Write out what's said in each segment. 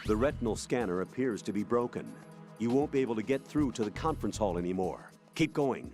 The retinal scanner appears to be broken. You won't be able to get through to the conference hall anymore. Keep going.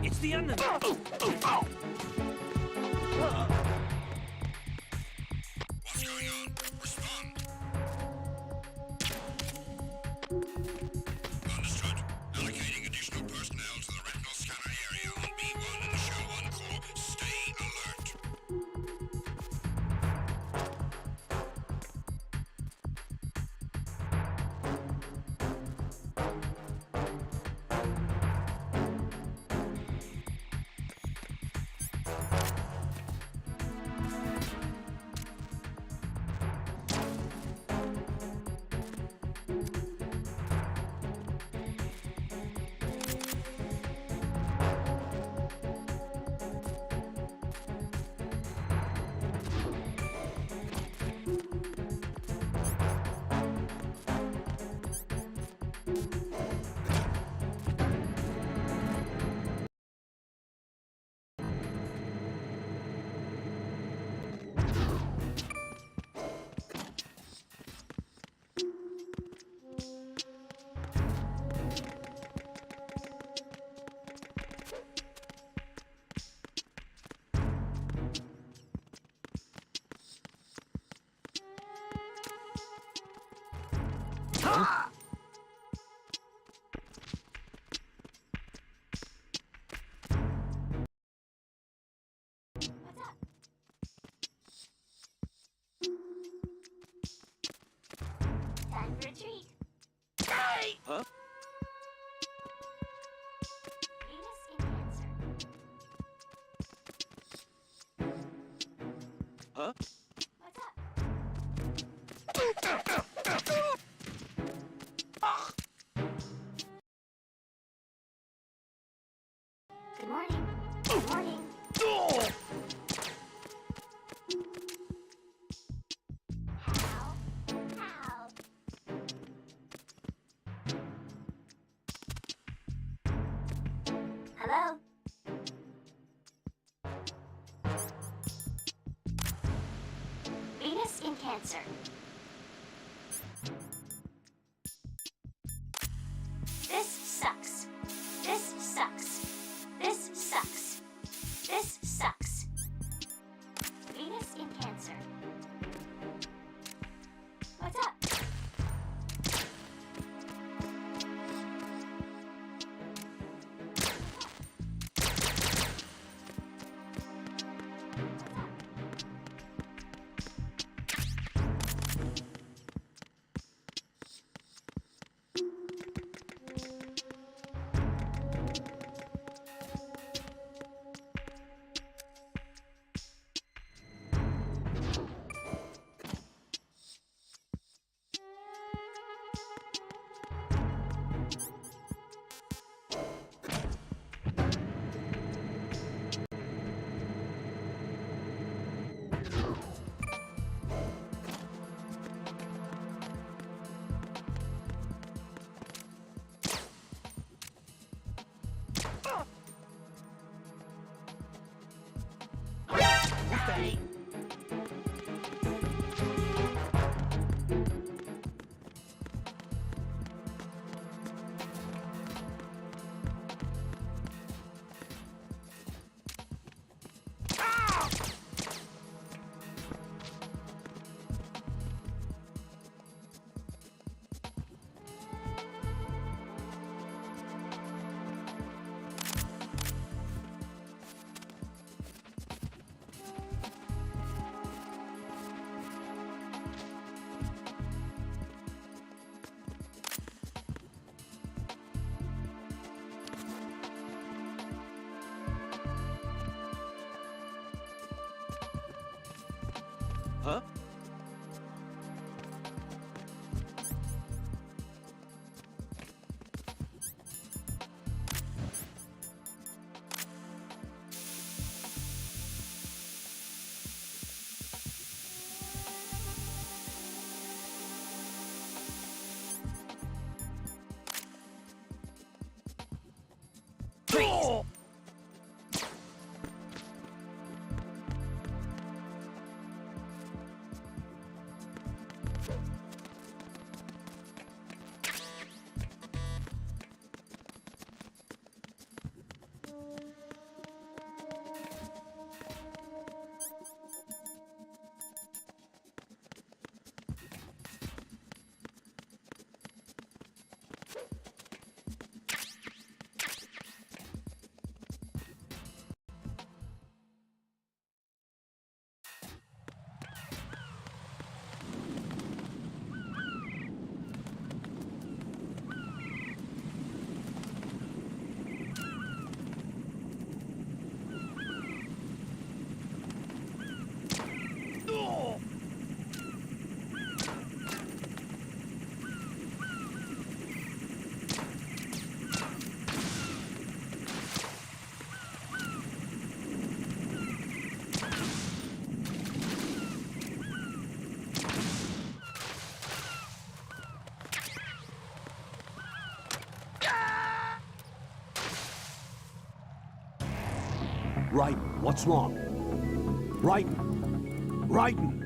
It's the enemy! What's going on? Respond! Understood. Allocating additional personnel to the retinal scanner area on B1 in the Show 1 Corps. Stay alert. Time for a treat. Huh? Venus in Cancer. Huh? What's up? Good morning. Good morning. How? How? Hello? Venus in Cancer. This sucks. This sucks. This sucks. This sucks. Venus in Cancer. What's up? Raiden, what's wrong? Raiden! Raiden!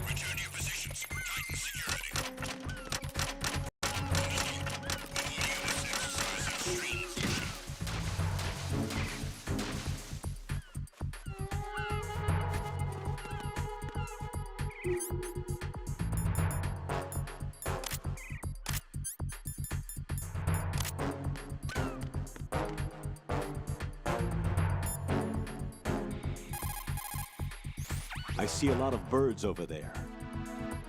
Return to your positions. Tighten security. All units exercise extreme caution. I see a lot of birds over there.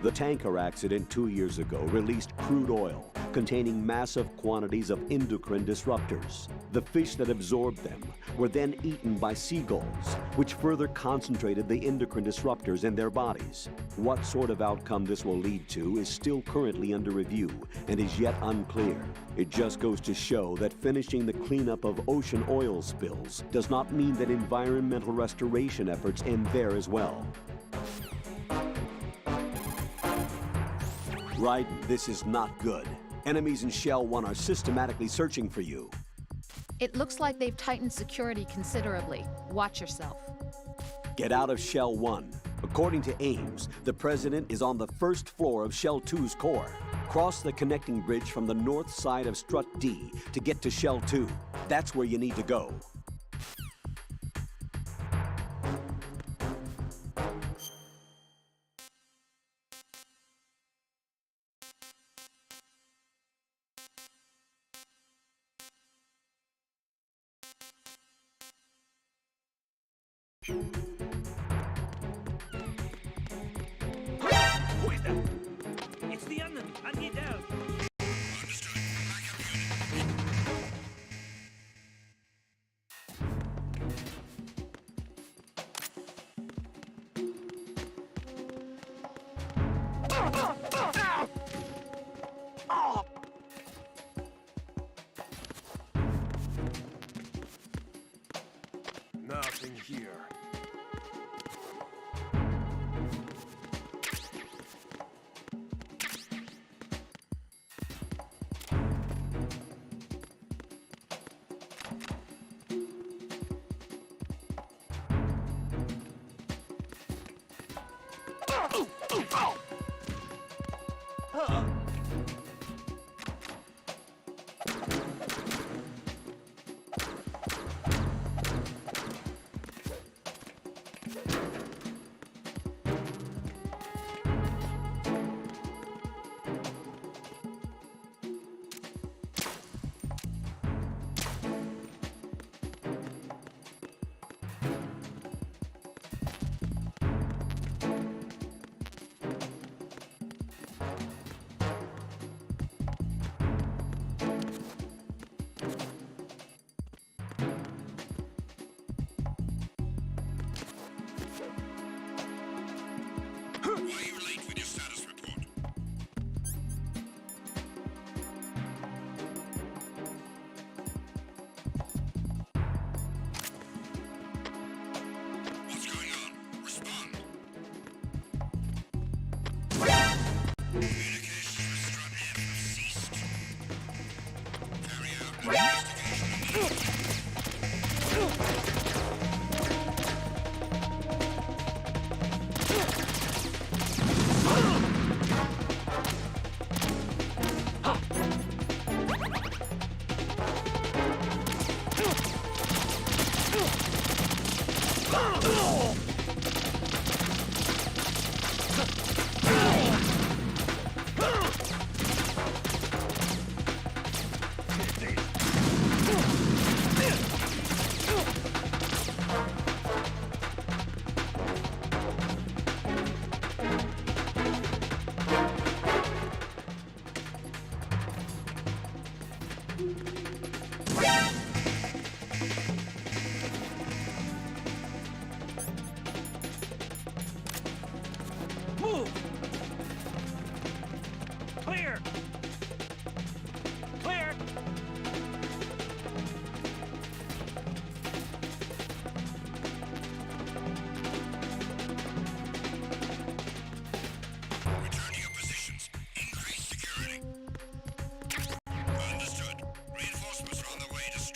The tanker accident 2 years ago released crude oil containing massive quantities of endocrine disruptors. The fish that absorbed them were then eaten by seagulls, which further concentrated the endocrine disruptors in their bodies. What sort of outcome this will lead to is still currently under review and is yet unclear. It just goes to show that finishing the cleanup of ocean oil spills does not mean that environmental restoration efforts end there as well. Raiden, this is not good. Enemies in Shell 1 are systematically searching for you. It looks like they've tightened security considerably. Watch yourself. Get out of Shell 1. According to Ames, the President is on the first floor of Shell 2's core. Cross the connecting bridge from the north side of Strut D to get to Shell 2. That's where you need to go. Who is that? It's the enemy. Hunt it down. Understood. Backup unit. Nothing here.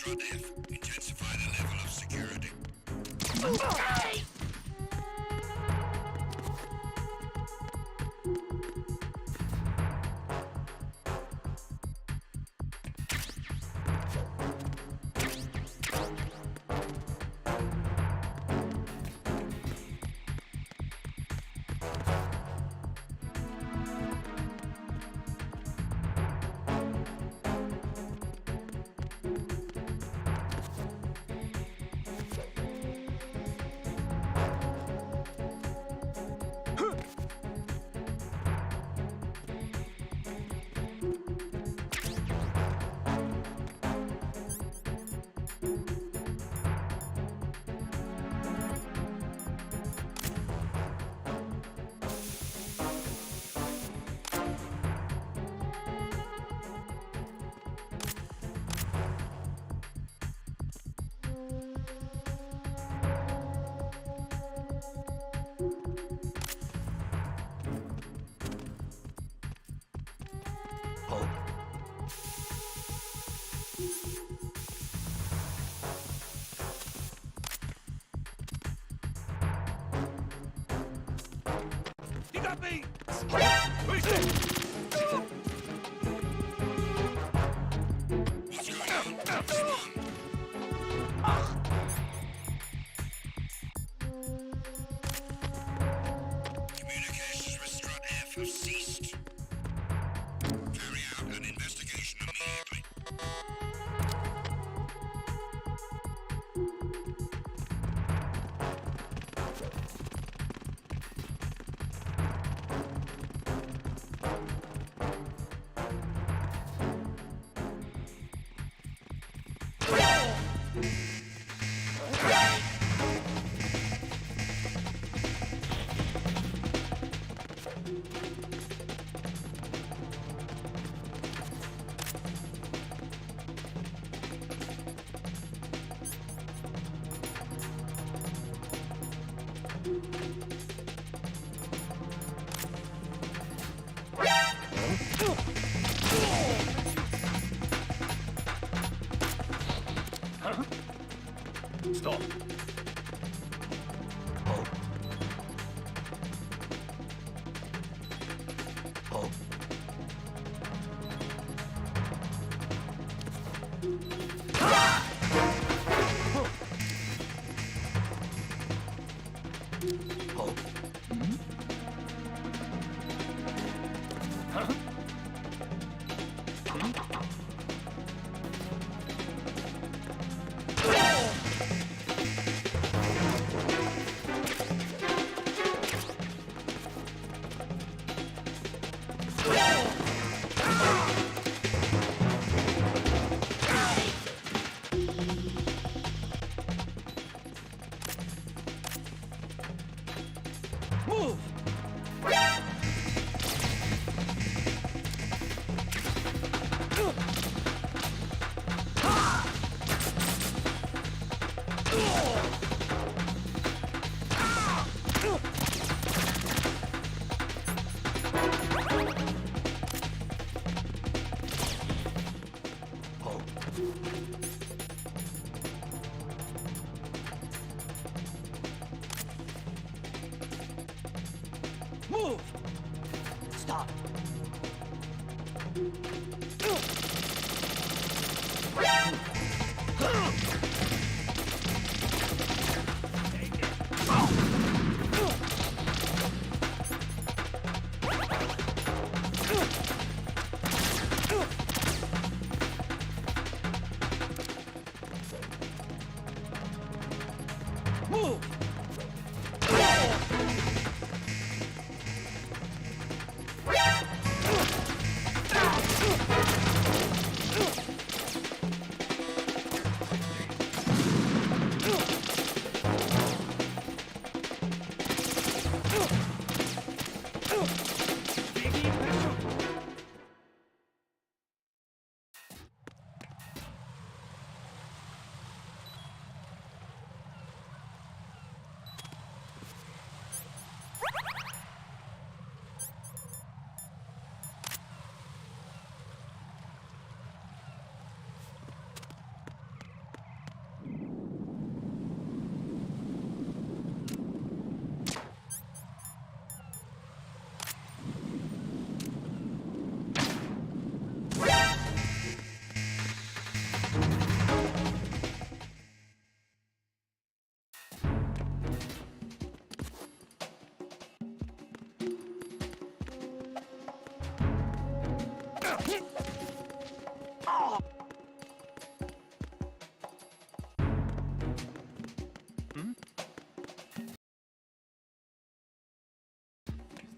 Strut F. Intensify the level of security. You got me! What's going on? Respond. Communications with Strut F have ceased. Carry out an investigation immediately. Stop. Move! Move! Stop! Move!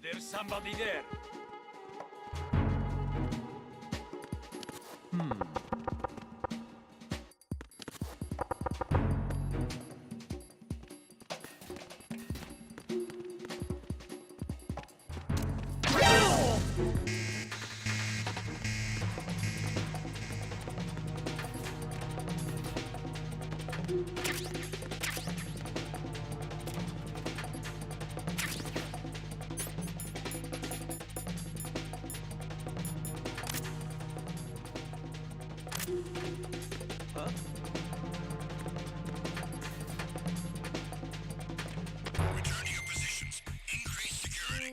There's somebody there. Return to your positions. Increase security.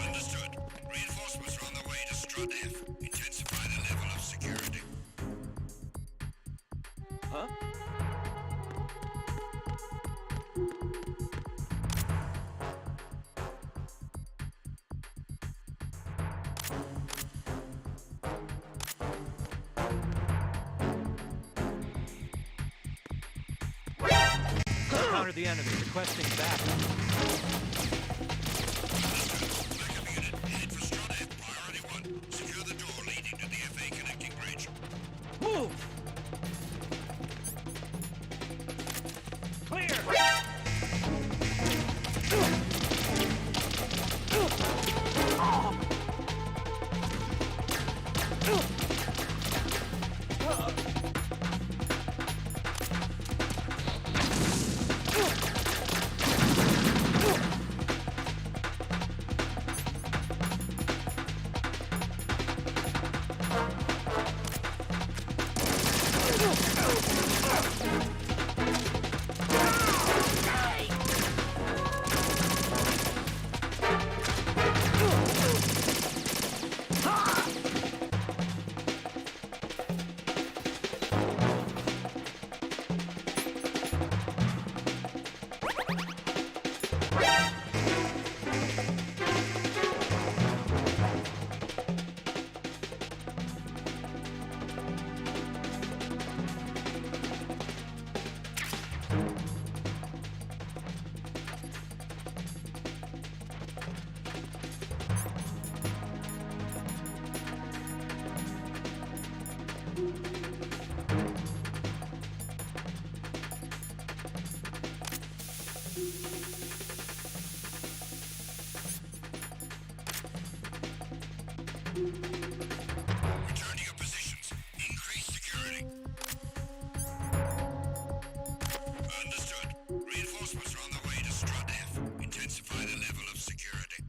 Understood. Reinforcements are on the way to Strut F. Intensify the level of security. Huh? Counter the enemy. Requesting backup. Backup unit, head for Strut F. Priority 1. Secure the door leading to the FA connecting bridge. Move! Clear! Return to your positions. Increase security. Understood. Reinforcements are on the way to Strut F. Intensify the level of security.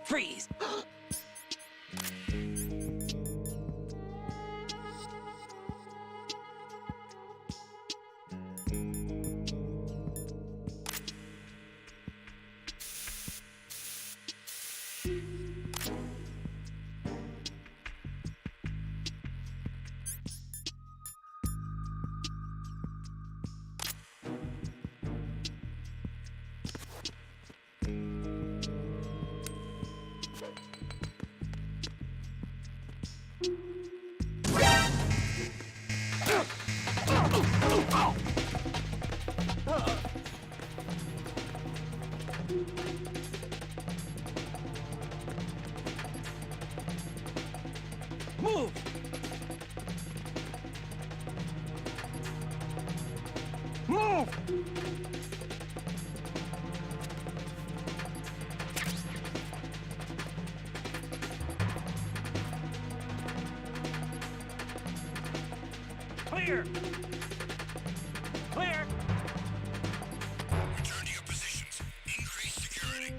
Freeze! Move! Move! Clear! Clear! Return to your positions. Increase security.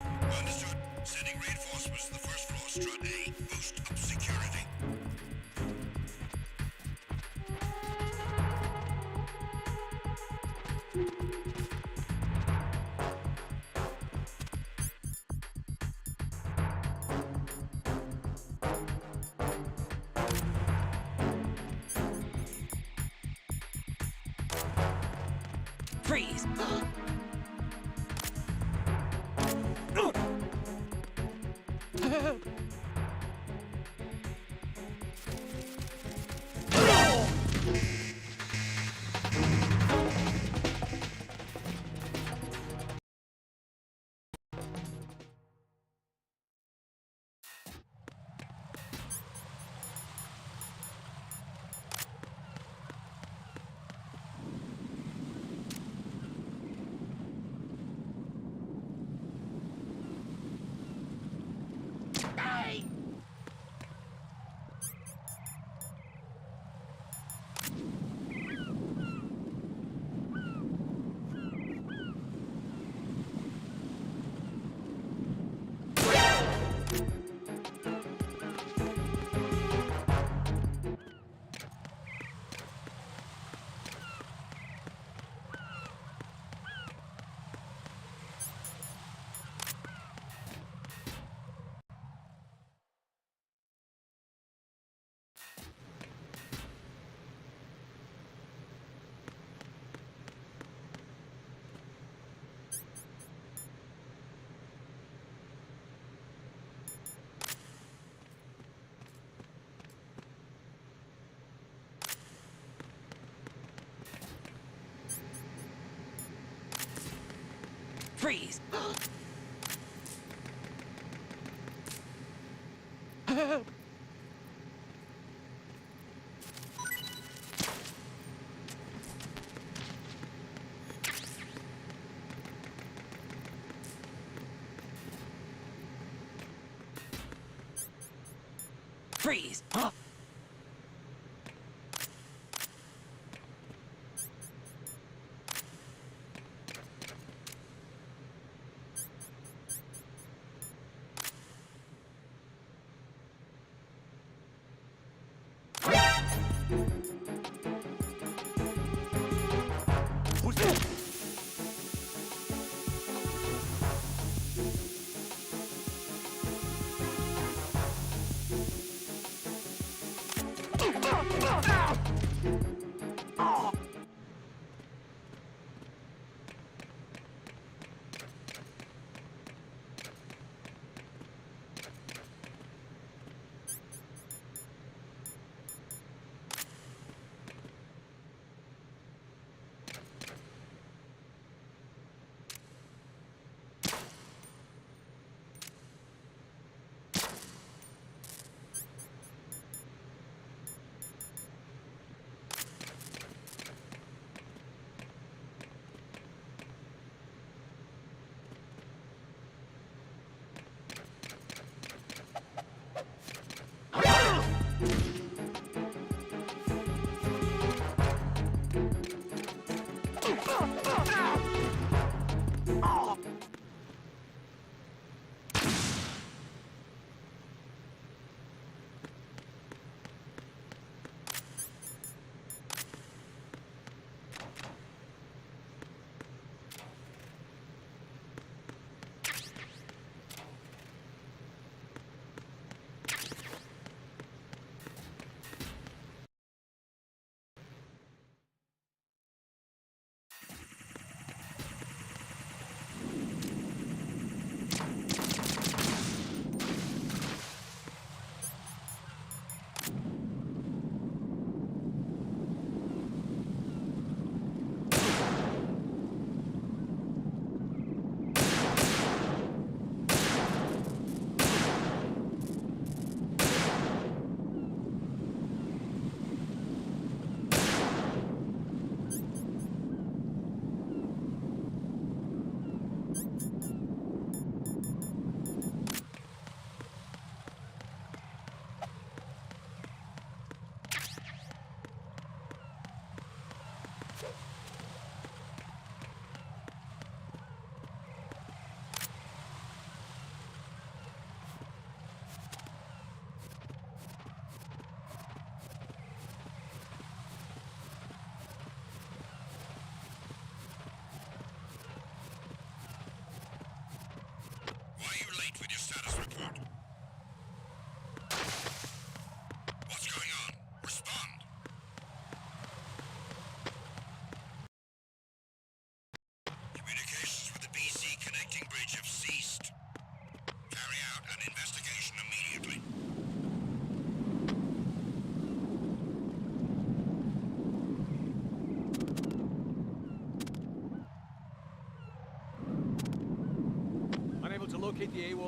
Understood. Sending reinforcements to the first floor, strut A. Boost up security. Freeze! Freeze! Freeze! Who's that?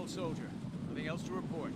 old soldier. Nothing else to report.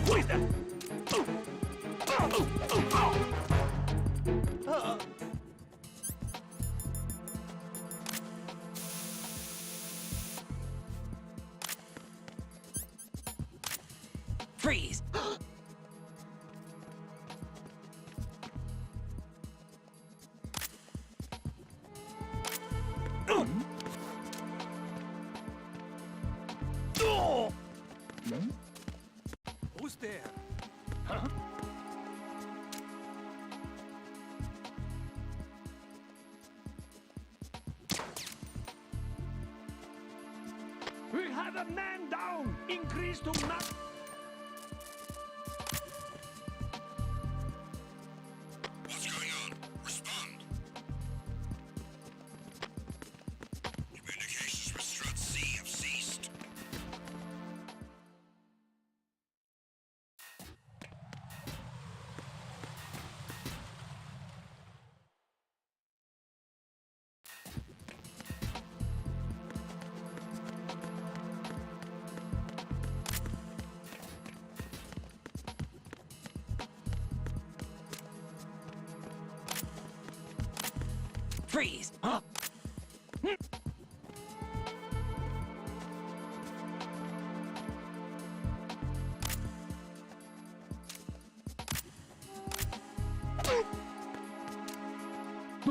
Who is that? Freeze! Who's there? Huh? We have a man down! Increase to max! What's going on? Respond. Communications with Strut C have ceased. Freeze! Huh?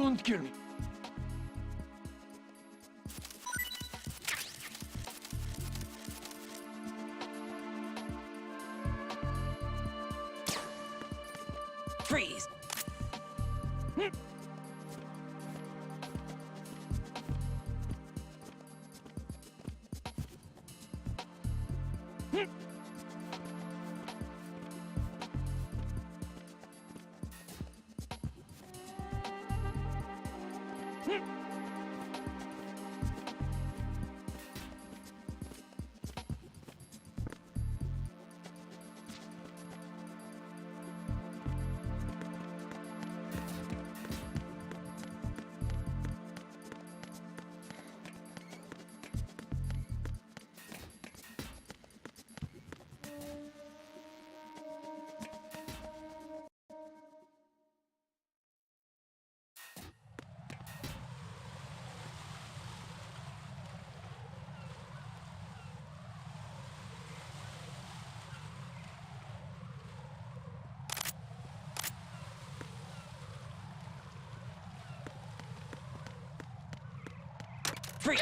Don't kill me. Freeze! Freeze!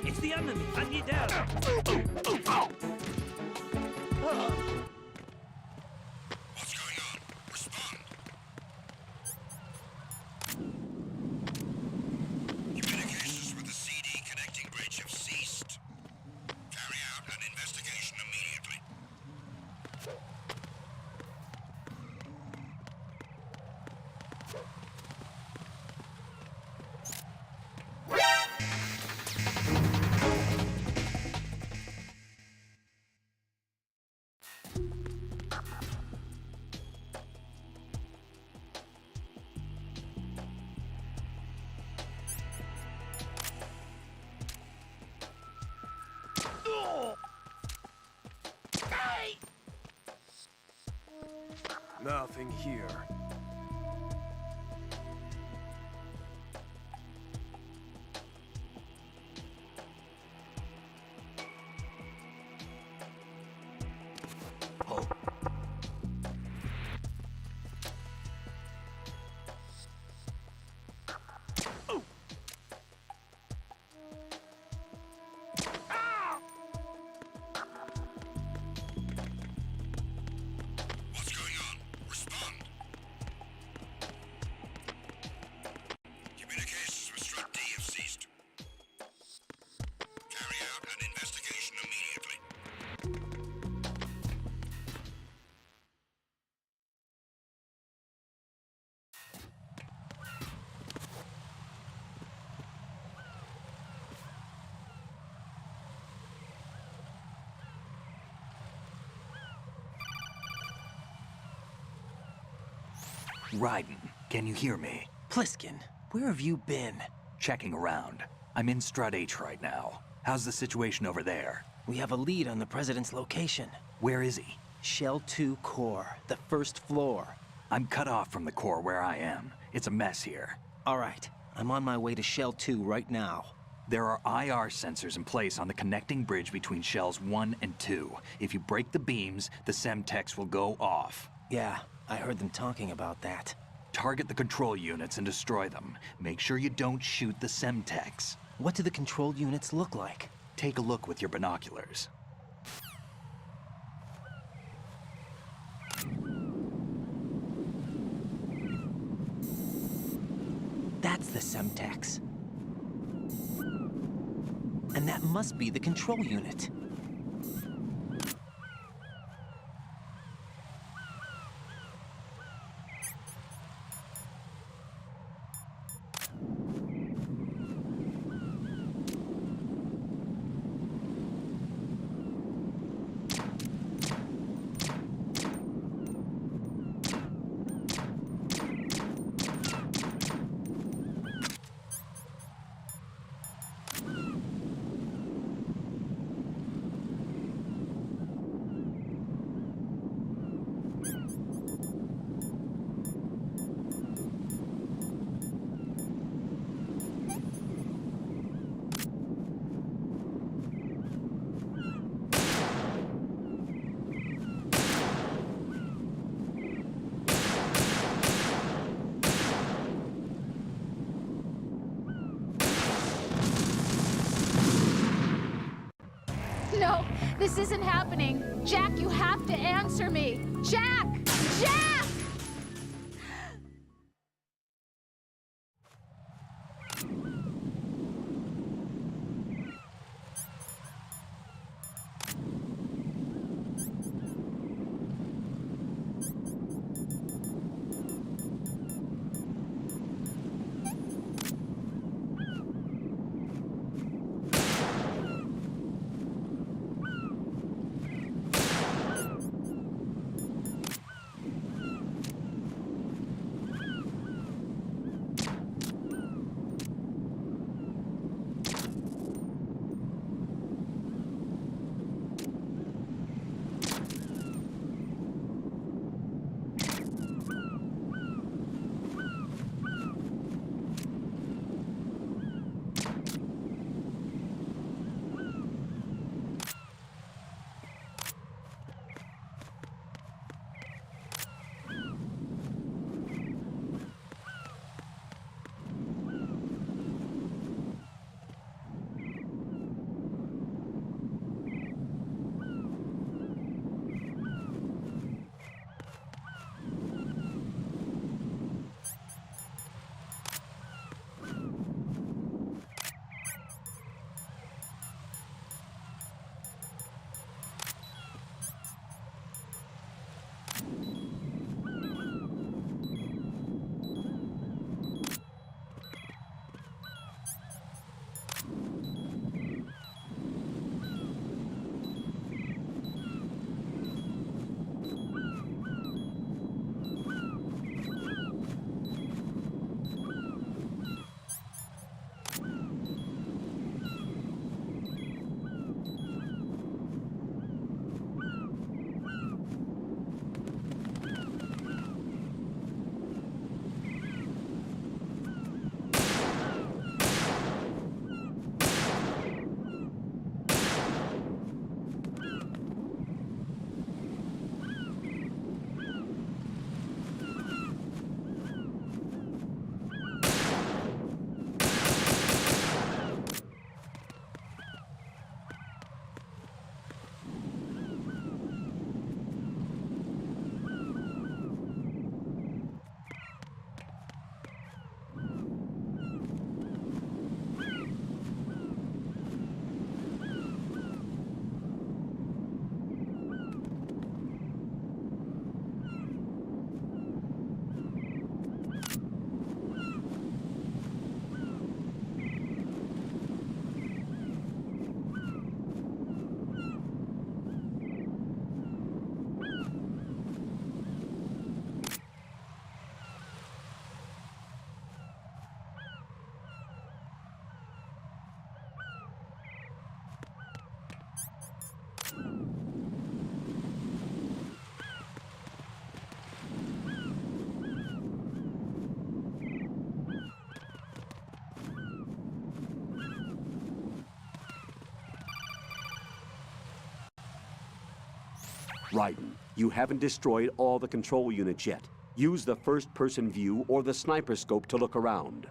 It's the enemy! I need help! What's going on? Respond. Communications with the CD connecting bridge have ceased. Carry out an investigation immediately. Nothing here. What's going on? Respond. Communications with Strut D have ceased. Carry out an investigation immediately. Raiden, can you hear me? Pliskin, where have you been? Checking around. I'm in Strut H right now. How's the situation over there? We have a lead on the President's location. Where is he? Shell 2 core, the first floor. I'm cut off from the core where I am. It's a mess here. All right, I'm on my way to Shell 2 right now. There are IR sensors in place on the connecting bridge between Shells 1 and 2. If you break the beams, the Semtex will go off. Yeah, I heard them talking about that. Target the control units and destroy them. Make sure you don't shoot the Semtex. What do the control units look like? Take a look with your binoculars. That's the Semtex. And that must be the control unit. This isn't happening. Jack, you have to answer me. Jack! Jack! Raiden, you haven't destroyed all the control units yet. Use the first-person view or the sniper scope to look around.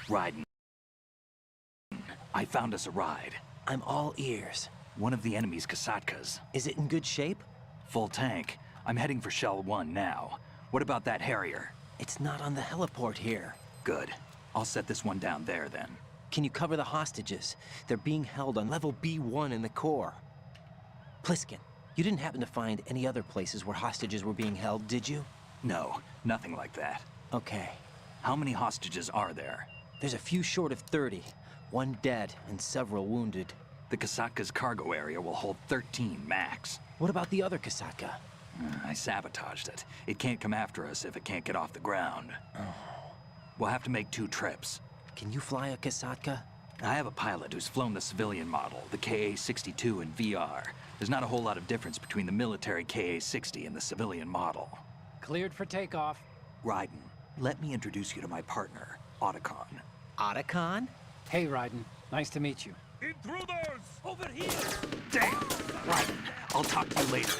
Riding. I found us a ride. I'm all ears. One of the enemy's Kasatkas. Is it in good shape? Full tank. I'm heading for Shell 1 now. What about that Harrier? It's not on the heliport here. Good. I'll set this one down there then. Can you cover the hostages? They're being held on level B1 in the core. Pliskin, you didn't happen to find any other places where hostages were being held, did you? No, nothing like that. Okay. How many hostages are there? There's a few short of 30. One dead and several wounded. The Kasatka's cargo area will hold 13 max. What about the other Kasatka? I sabotaged it. It can't come after us if it can't get off the ground. We'll have to make 2 trips. Can you fly a Kasatka? I have a pilot who's flown the civilian model, the KA-62 in VR. There's not a whole lot of difference between the military KA-60 and the civilian model. Cleared for takeoff. Raiden, let me introduce you to my partner, Otacon. Otacon? Hey, Raiden. Nice to meet you. Intruders! Over here! Damn! Raiden, I'll talk to you later.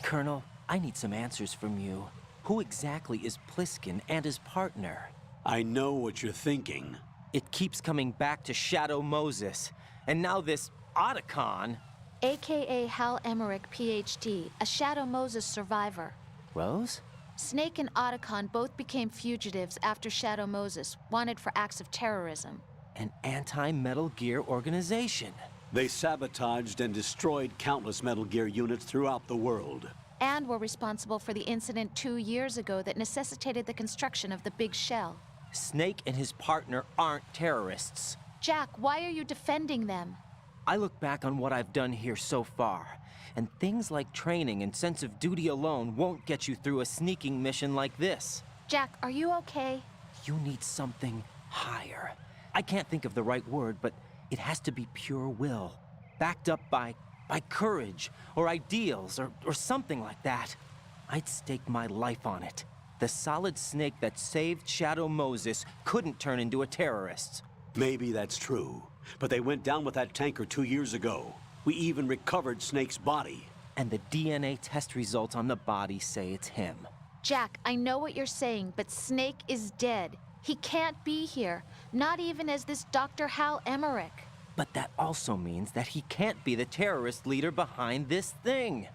Colonel, I need some answers from you. Who exactly is Pliskin and his partner? I know what you're thinking. It keeps coming back to Shadow Moses. And now this Otacon. AKA Hal Emmerich, PhD, a Shadow Moses survivor. Rose? Snake and Otacon both became fugitives after Shadow Moses, wanted for acts of terrorism. An anti-Metal Gear organization. They sabotaged and destroyed countless Metal Gear units throughout the world. And were responsible for the incident 2 years ago that necessitated the construction of the Big Shell. Snake and his partner aren't terrorists. Jack, why are you defending them? I look back on what I've done here so far, and things like training and sense of duty alone won't get you through a sneaking mission like this. Jack, are you okay? You need something higher. I can't think of the right word, but it has to be pure will, backed up by courage, or ideals, or something like that. I'd stake my life on it. The solid Snake that saved Shadow Moses couldn't turn into a terrorist. Maybe that's true, but they went down with that tanker 2 years ago. We even recovered Snake's body. And the DNA test results on the body say it's him. Jack, I know what you're saying, but Snake is dead. He can't be here, not even as this Dr. Hal Emmerich. But that also means that he can't be the terrorist leader behind this thing.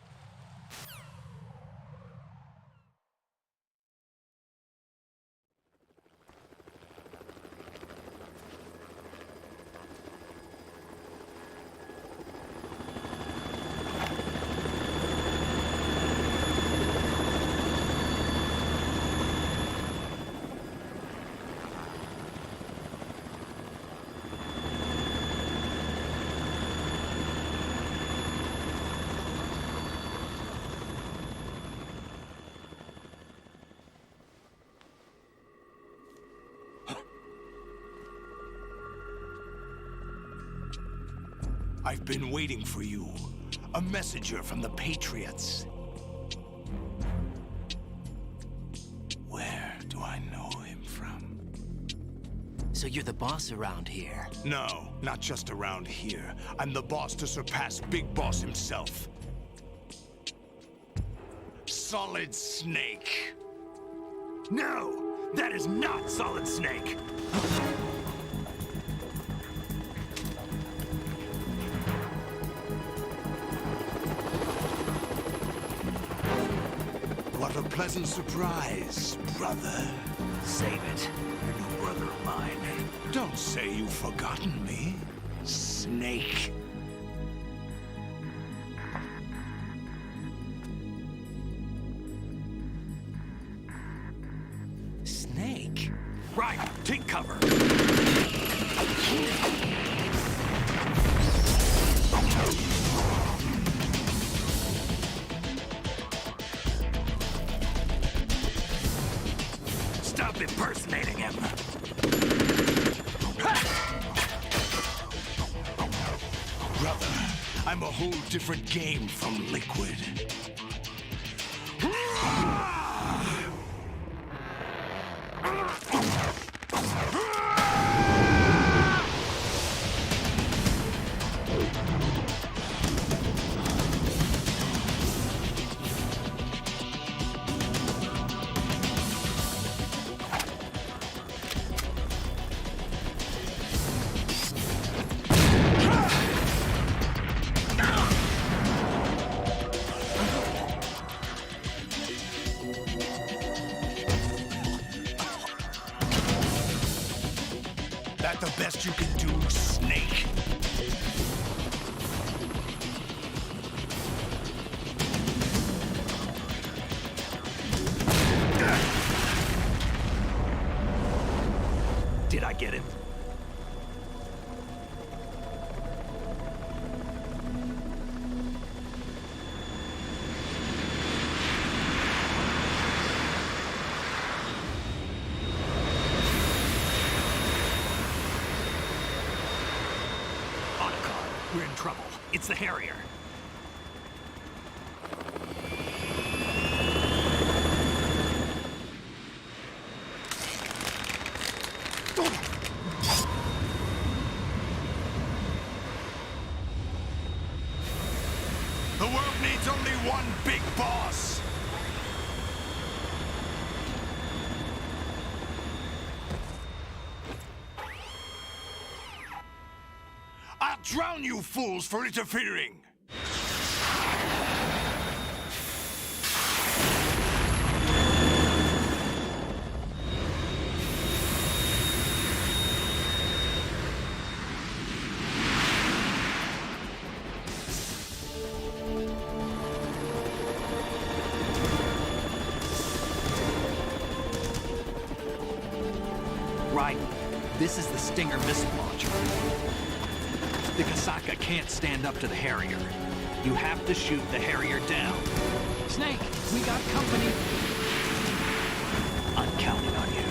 I've been waiting for you. A messenger from the Patriots. Where do I know him from? So you're the boss around here? No, not just around here. I'm the boss to surpass Big Boss himself. Solid Snake. No! That is not Solid Snake! What a pleasant surprise, brother. Save it. You're no brother of mine. Don't say you've forgotten me, Snake. Snake? Right, take cover. Stop impersonating him. Brother, I'm a whole different game from Liquid. that the best you can do, Snake? Did I get him? We're in trouble. It's the Harrier. The world needs only one big boss. I'll drown you fools for interfering! Right. This is the Stinger missile launcher. The Kasaka can't stand up to the Harrier. You have to shoot the Harrier down. Snake, we got company. I'm counting on you.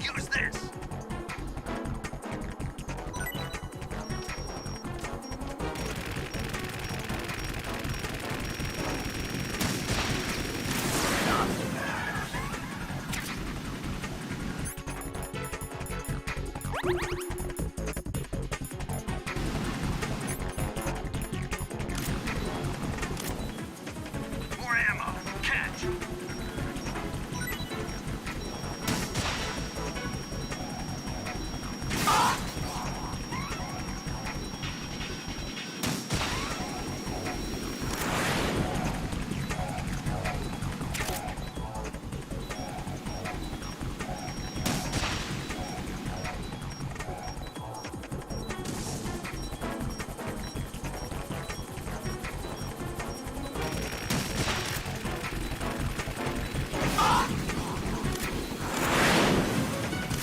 Use this! More ammo! Catch!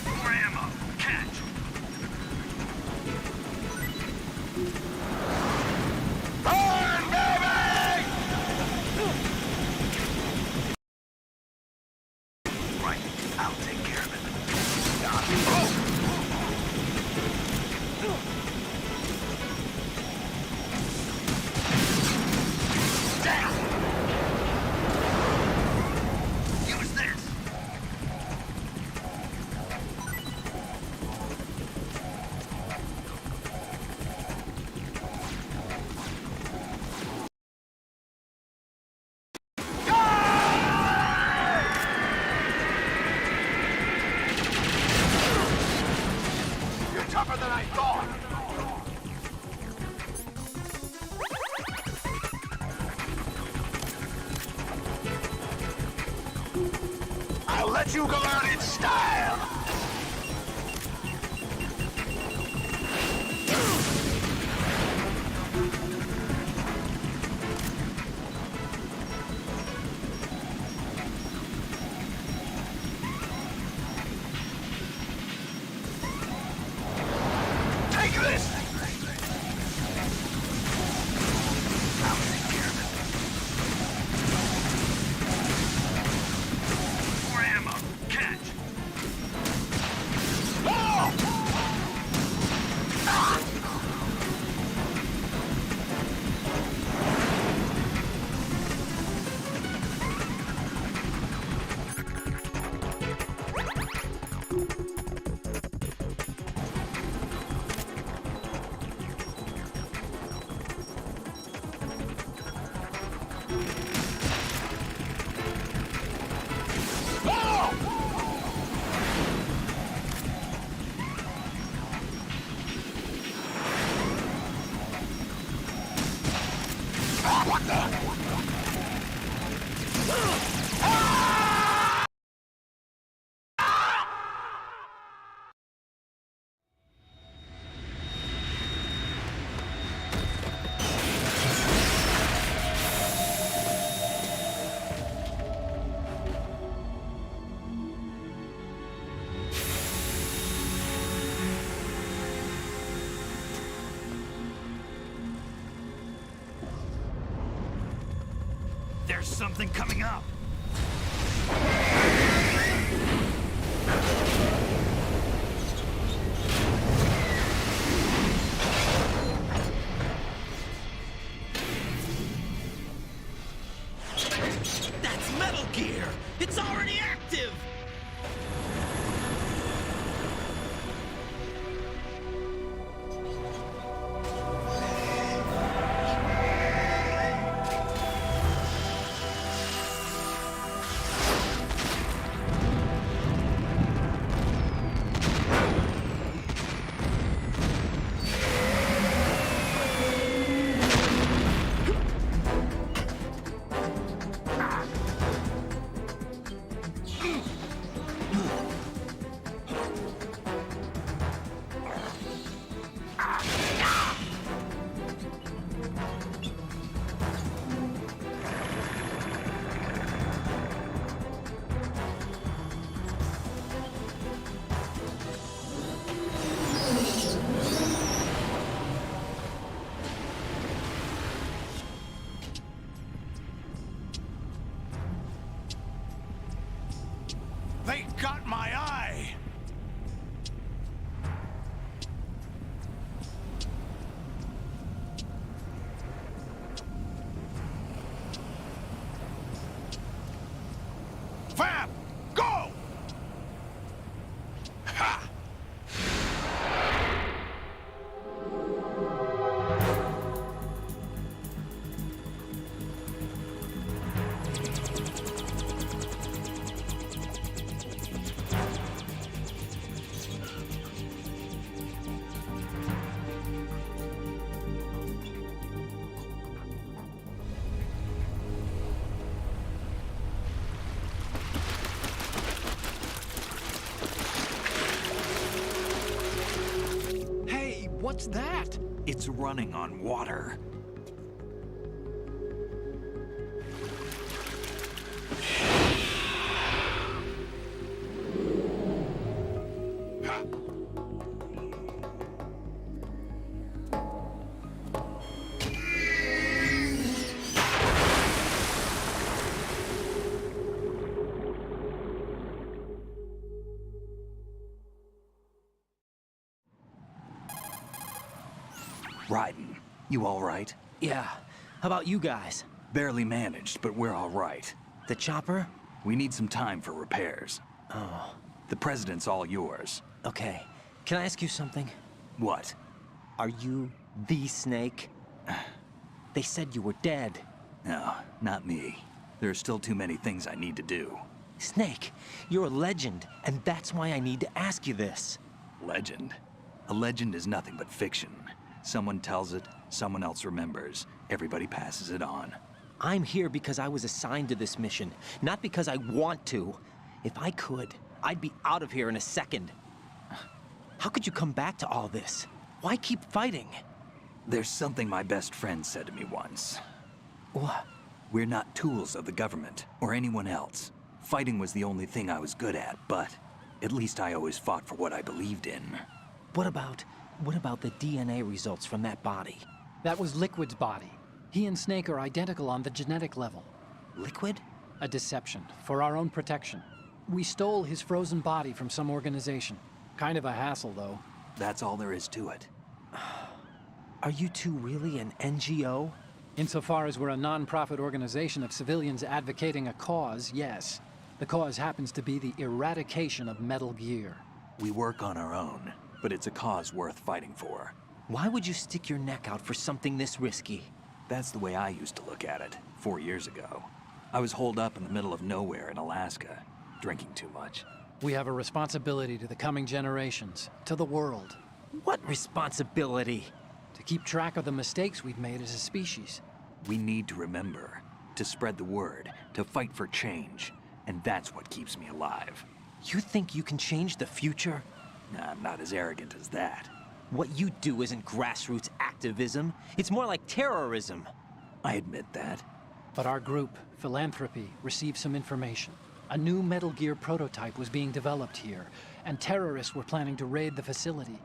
More ammo! Catch! Burn, baby! Right, I'll take care of it. Use this! You're tougher than I thought! I'll let you go out in style! Take this! I'll take care of it. More ammo. Catch! There's something coming up. That's Metal Gear! It's already active! They got my eye! Fab! Go! Ha! Hey, what's that? It's running on water. Raiden, you all right? Yeah. How about you guys? Barely managed, but we're all right. The chopper? We need some time for repairs. Oh, The president's all yours. okay. Can I ask you something? What? Are you the Snake? They said you were dead. No, not me. There are still too many things I need to do. Snake, you're a legend, and that's why I need to ask you this. Legend? A legend is nothing but fiction. Someone tells it, someone else remembers. Everybody passes it on. I'm here because I was assigned to this mission, not because I want to. If I could, I'd be out of here in a second. How could you come back to all this? Why keep fighting? There's something my best friend said to me once. What? We're not tools of the government or anyone else. Fighting was the only thing I was good at, but at least I always fought for what I believed in. What about the DNA results from that body? That was Liquid's body. He and Snake are identical on the genetic level. Liquid? A deception, for our own protection. We stole his frozen body from some organization. Kind of a hassle, though. That's all there is to it. Are you two really an NGO? Insofar as we're a non-profit organization of civilians advocating a cause, yes. The cause happens to be the eradication of Metal Gear. We work on our own, but it's a cause worth fighting for. Why would you stick your neck out for something this risky? That's the way I used to look at it 4 years ago. I was holed up in the middle of nowhere in Alaska, drinking too much. We have a responsibility to the coming generations, to the world, What responsibility? to keep track of the mistakes we've made as a species. We need to remember, to spread the word, to fight for change. And that's what keeps me alive. You think you can change the future? Nah, I'm not as arrogant as that. What you do isn't grassroots activism. It's more like terrorism. I admit that. But our group, Philanthropy, received some information. A new Metal Gear prototype was being developed here, and terrorists were planning to raid the facility.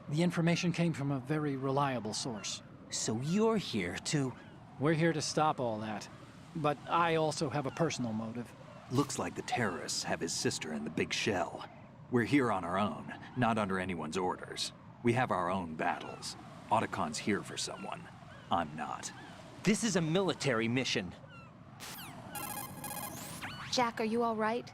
The information came from a very reliable source. So you're here to... We're here to stop all that. But I also have a personal motive. Looks like the terrorists have his sister in the big shell. We're here on our own, not under anyone's orders. We have our own battles. Otacon's here for someone. I'm not. This is a military mission. Jack, are you all right?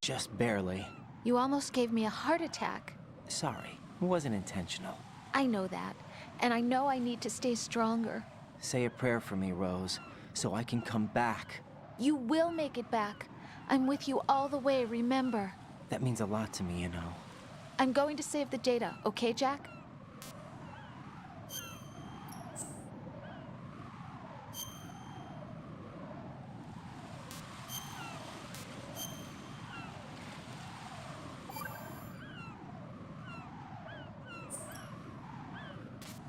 Just barely. You almost gave me a heart attack. Sorry, it wasn't intentional. I know that, and I know I need to stay stronger. Say a prayer for me, Rose, so I can come back. You will make it back. I'm with you all the way, remember. That means a lot to me, you know. I'm going to save the data, okay, Jack?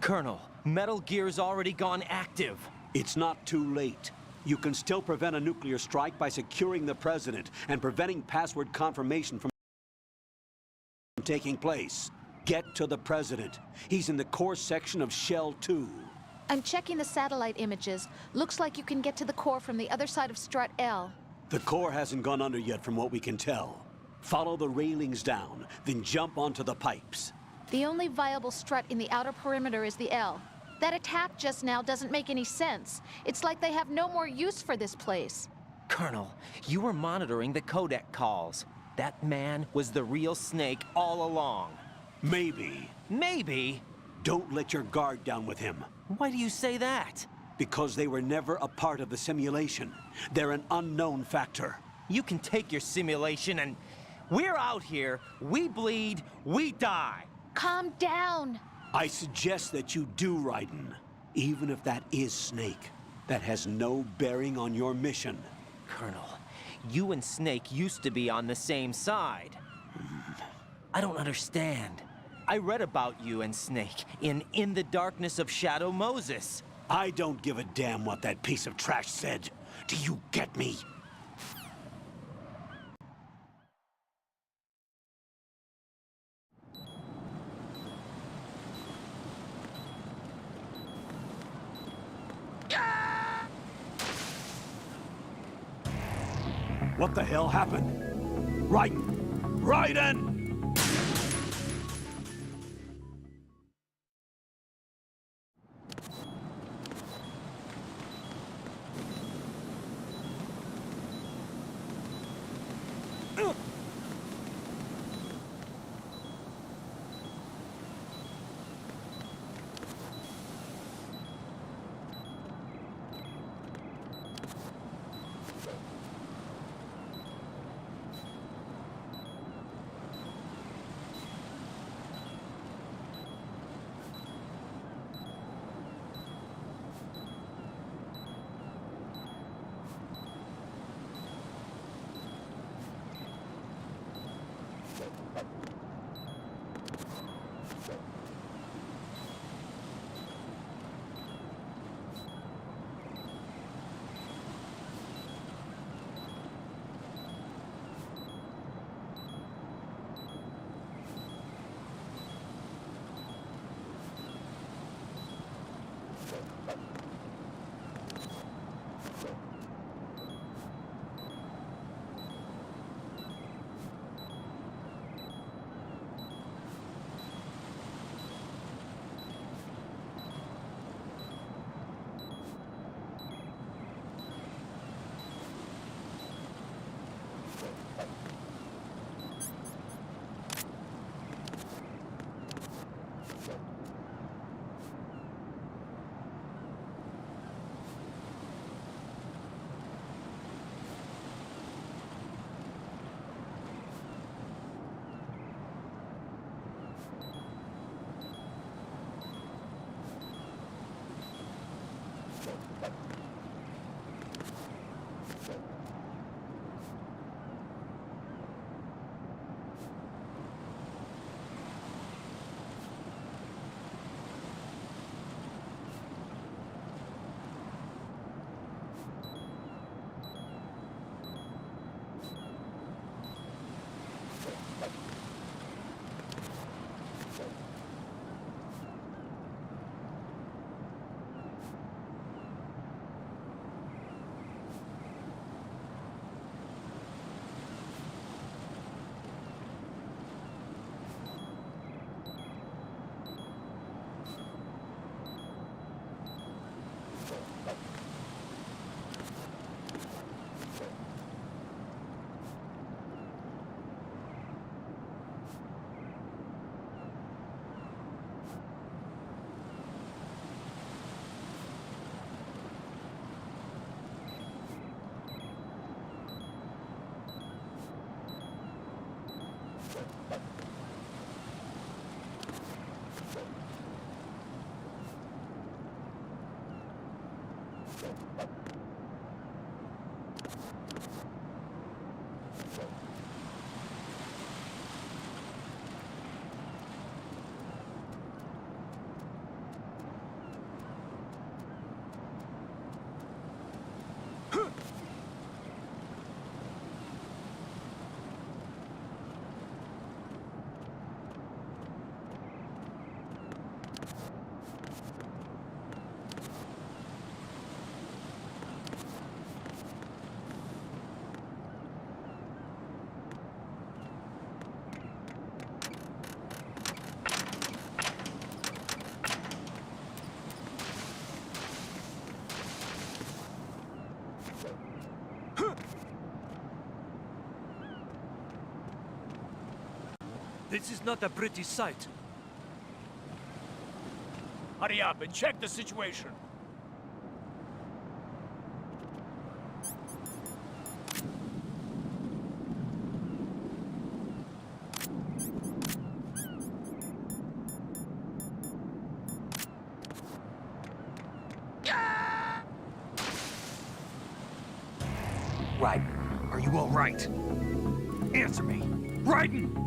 Colonel, Metal Gear's already gone active. It's not too late. You can still prevent a nuclear strike by securing the president and preventing password confirmation from taking place. Get to the president. He's in the core section of Shell 2. I'm checking the satellite images. Looks like you can get to the core from the other side of Strut L. The core hasn't gone under yet from what we can tell. Follow the railings down, then jump onto the pipes. The only viable strut in the outer perimeter is the L. That attack just now doesn't make any sense. It's like they have no more use for this place. Colonel, you were monitoring the codec calls. That man was the real Snake all along. Maybe. Maybe? Don't let your guard down with him. Why do you say that? Because they were never a part of the simulation. They're an unknown factor. You can take your simulation and... We're out here, we bleed, we die. Calm down. I suggest that you do, Raiden. Even if that is Snake. That has no bearing on your mission. Colonel, you and Snake used to be on the same side. I don't understand. I read about you and Snake in the Darkness of Shadow Moses. I don't give a damn what that piece of trash said. Do you get me? What the hell happened? Raiden! Raiden! This is not a pretty sight. Hurry up and check the situation. Raiden, are you all right? Answer me. Raiden!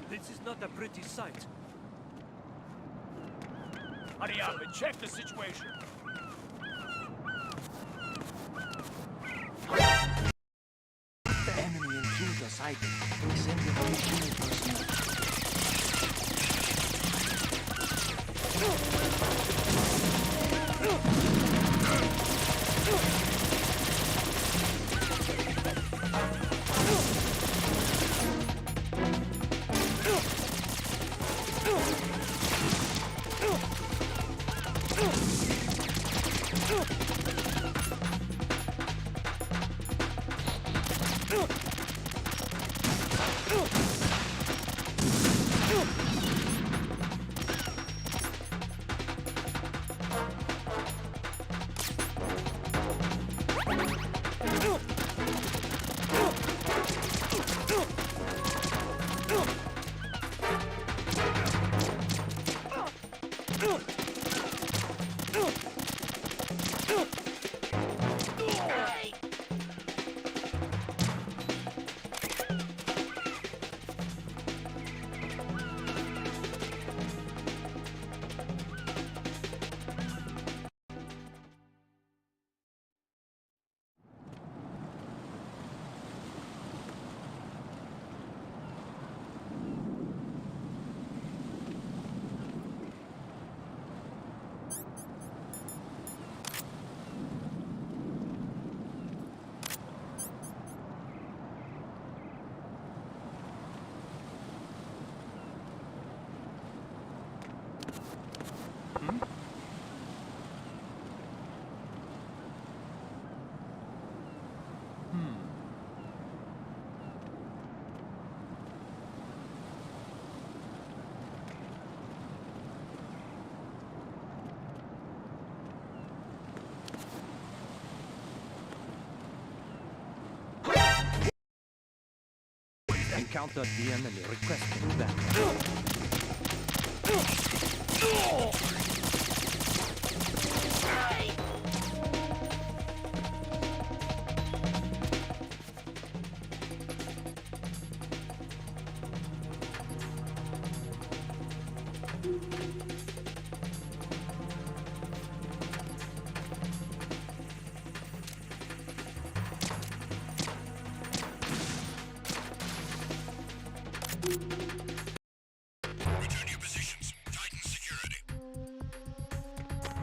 This is not a pretty sight. Hurry up and check the situation. The enemy intruder sighted. Send your human personnel. Encounter the enemy requesting that. Return to your positions. Tighten security.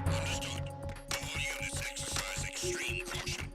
Understood. All units exercise extreme caution.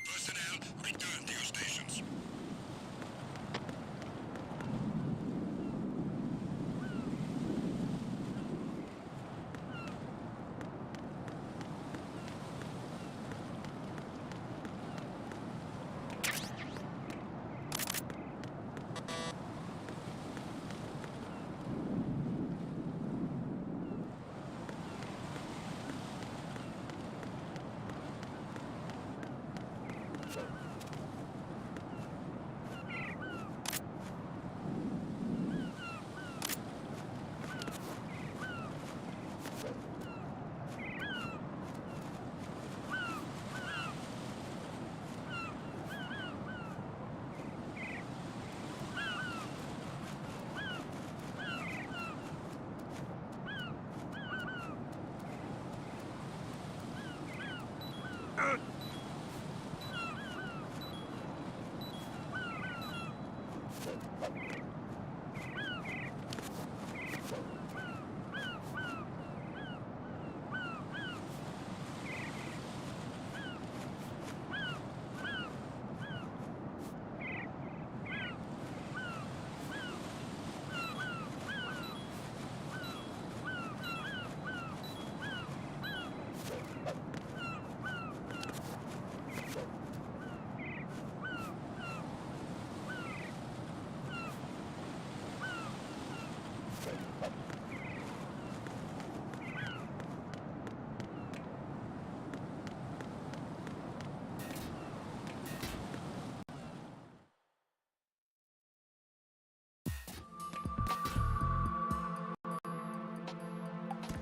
Personnel, return to your stations.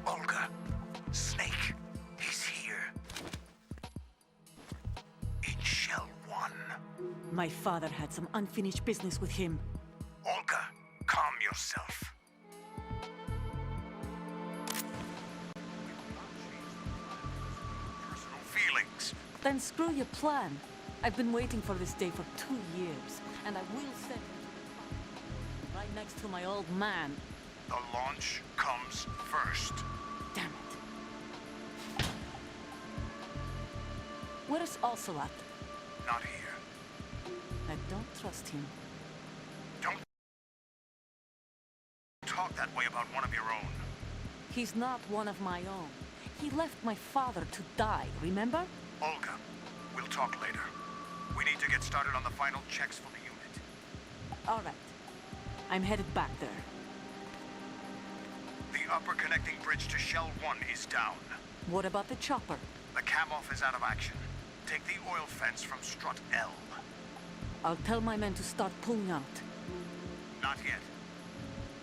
Olga, Snake, he's here. In Shell 1. My father had some unfinished business with him. Olga, calm yourself. Personal feelings. Then screw your plan. I've been waiting for this day for 2 years, and I will set right next to my old man. The launch comes first. Damn it. Where's Ocelot? Not here. I don't trust him. Don't talk that way about one of your own. He's not one of my own. He left my father to die, remember? Olga, we'll talk later. We need to get started on the final checks for the unit. All right. I'm headed back there. The upper connecting bridge to Shell 1 is down. What about the chopper? The cam-off is out of action. Take the oil fence from strut L. I'll tell my men to start pulling out. Not yet.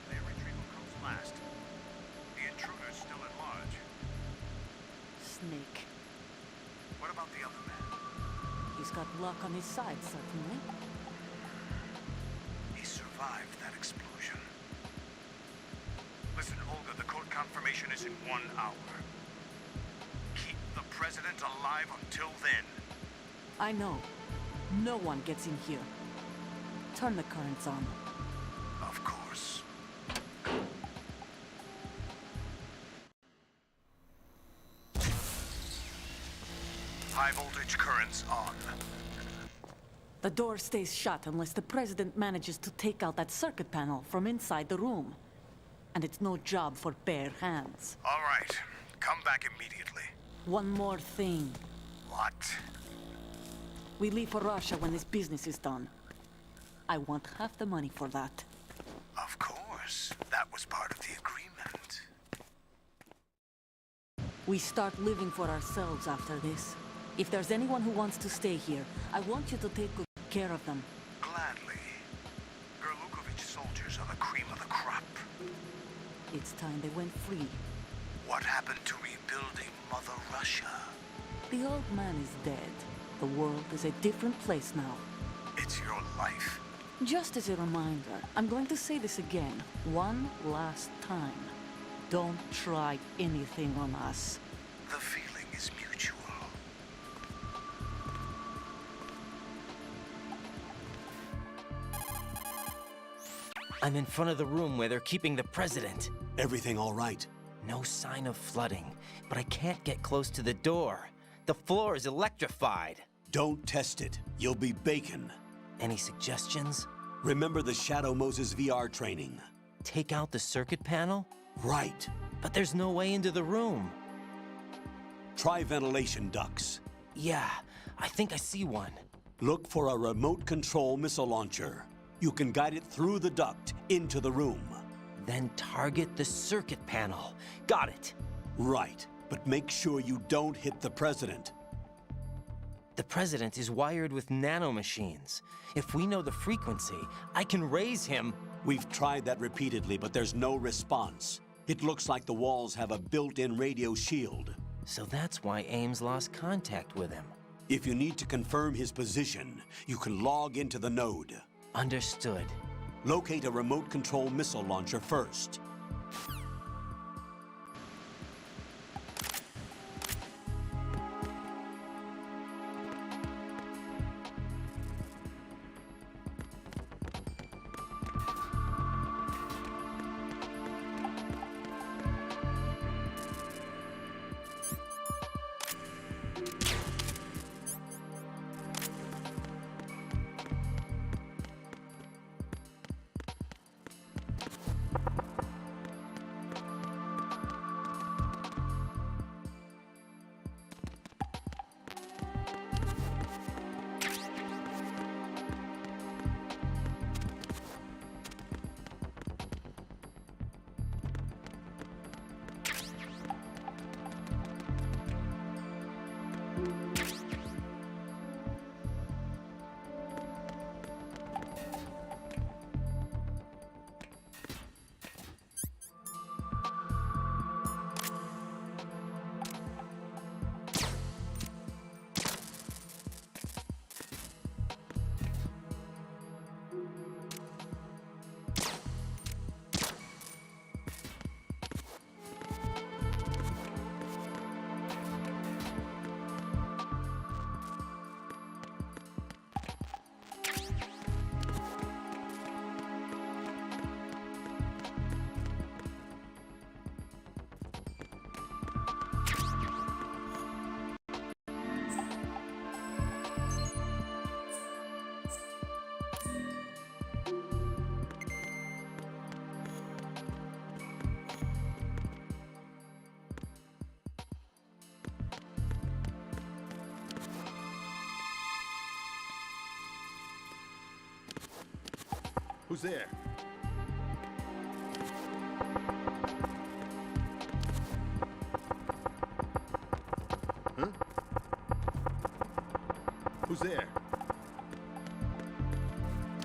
Their retrieval comes last. The intruder's still at large. Snake. What about the other man? He's got luck on his side, certainly. He survived that explosion. Listen, Olga, the code confirmation is in 1 hour. Keep the president alive until then. I know. No one gets in here. Turn the currents on. Of course. High voltage currents on. The door stays shut unless the president manages to take out that circuit panel from inside the room. And it's no job for bare hands. All right. Come back immediately. One more thing. What? We leave for Russia when this business is done. I want half the money for that. Of course. That was part of the agreement. We start living for ourselves after this. If there's anyone who wants to stay here, I want you to take good care of them. Gladly. Gerlukovich soldiers are the cream of the crop. It's time they went free. What happened to rebuilding Mother Russia? The old man is dead. The world is a different place now. It's your life. Just as a reminder, I'm going to say this again, one last time. Don't try anything on us. The feeling is mutual. I'm in front of the room where they're keeping the president. Everything all right? No sign of flooding, but I can't get close to the door. The floor is electrified. Don't test it. You'll be bacon. Any suggestions? Remember the Shadow Moses VR training? Take out the circuit panel? Right. But there's no way into the room. Try ventilation ducts. Yeah, I think I see one. Look for a remote control missile launcher. You can guide it through the duct into the room. Then target the circuit panel. Got it. Right, but make sure you don't hit the president. The president is wired with nanomachines. If we know the frequency, I can raise him. We've tried that repeatedly, but there's no response. It looks like the walls have a built-in radio shield. So that's why Ames lost contact with him. If you need to confirm his position, you can log into the node. Understood. Locate a remote control missile launcher first. Who's there? Huh? Who's there?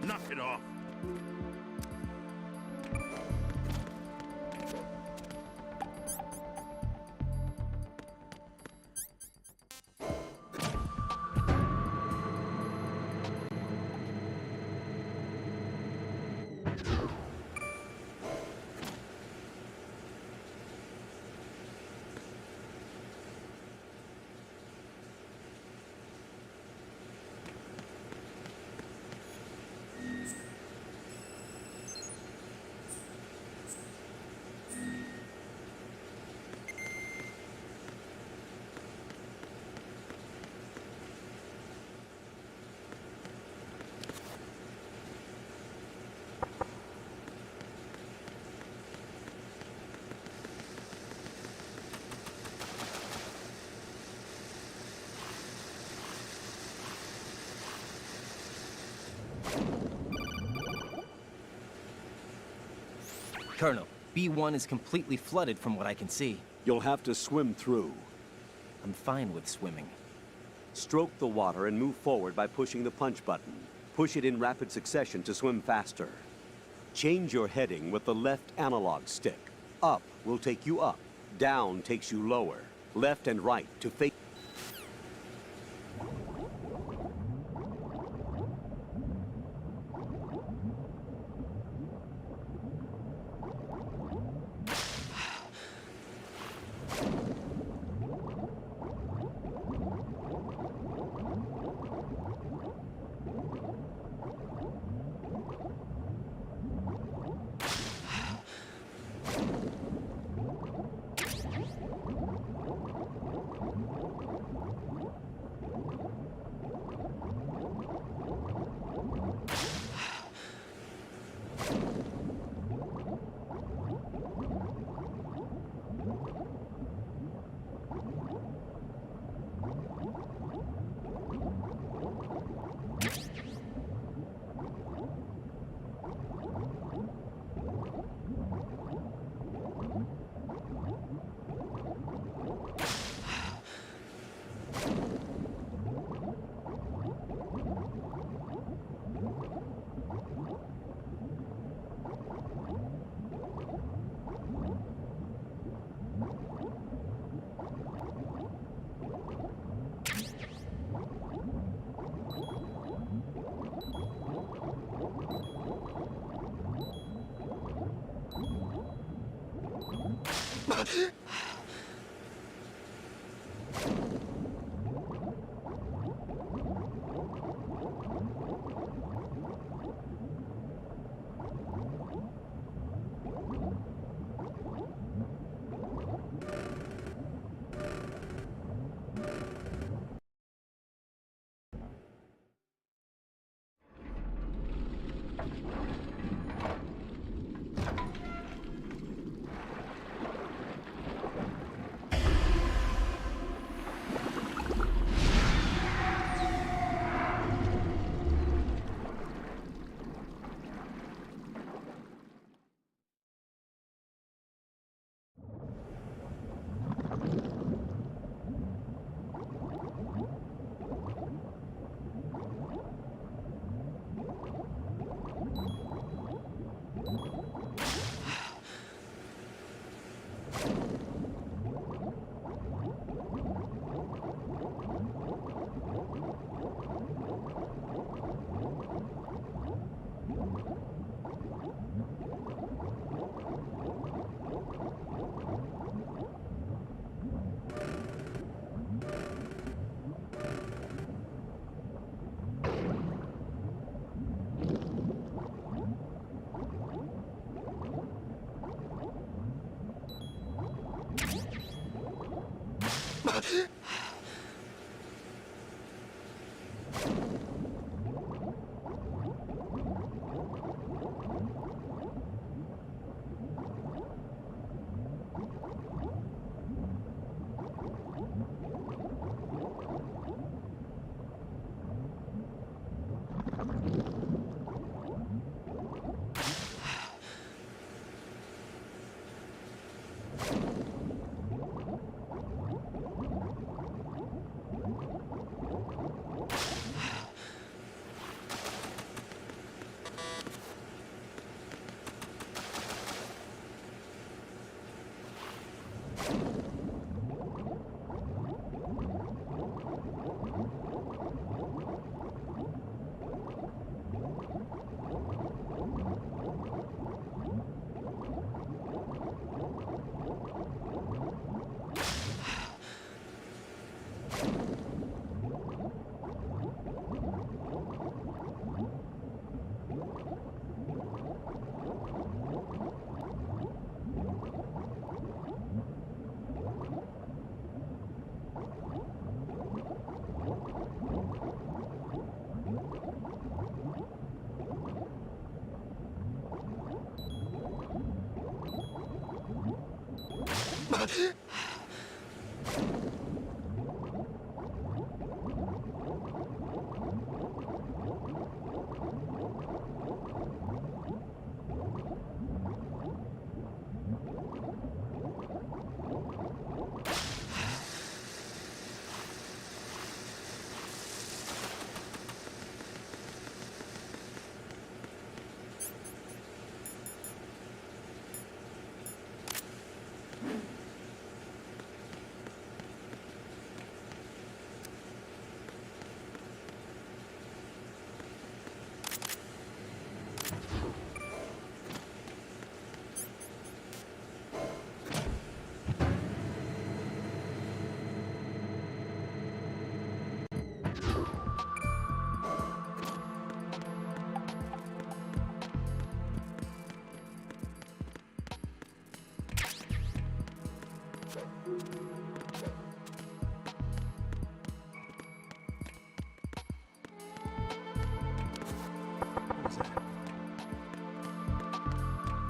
Knock it off. Colonel, B1 is completely flooded from what I can see. You'll have to swim through. I'm fine with swimming. Stroke the water and move forward by pushing the punch button. Push it in rapid succession to swim faster. Change your heading with the left analog stick. Up will take you up. Down takes you lower. Left and right to face.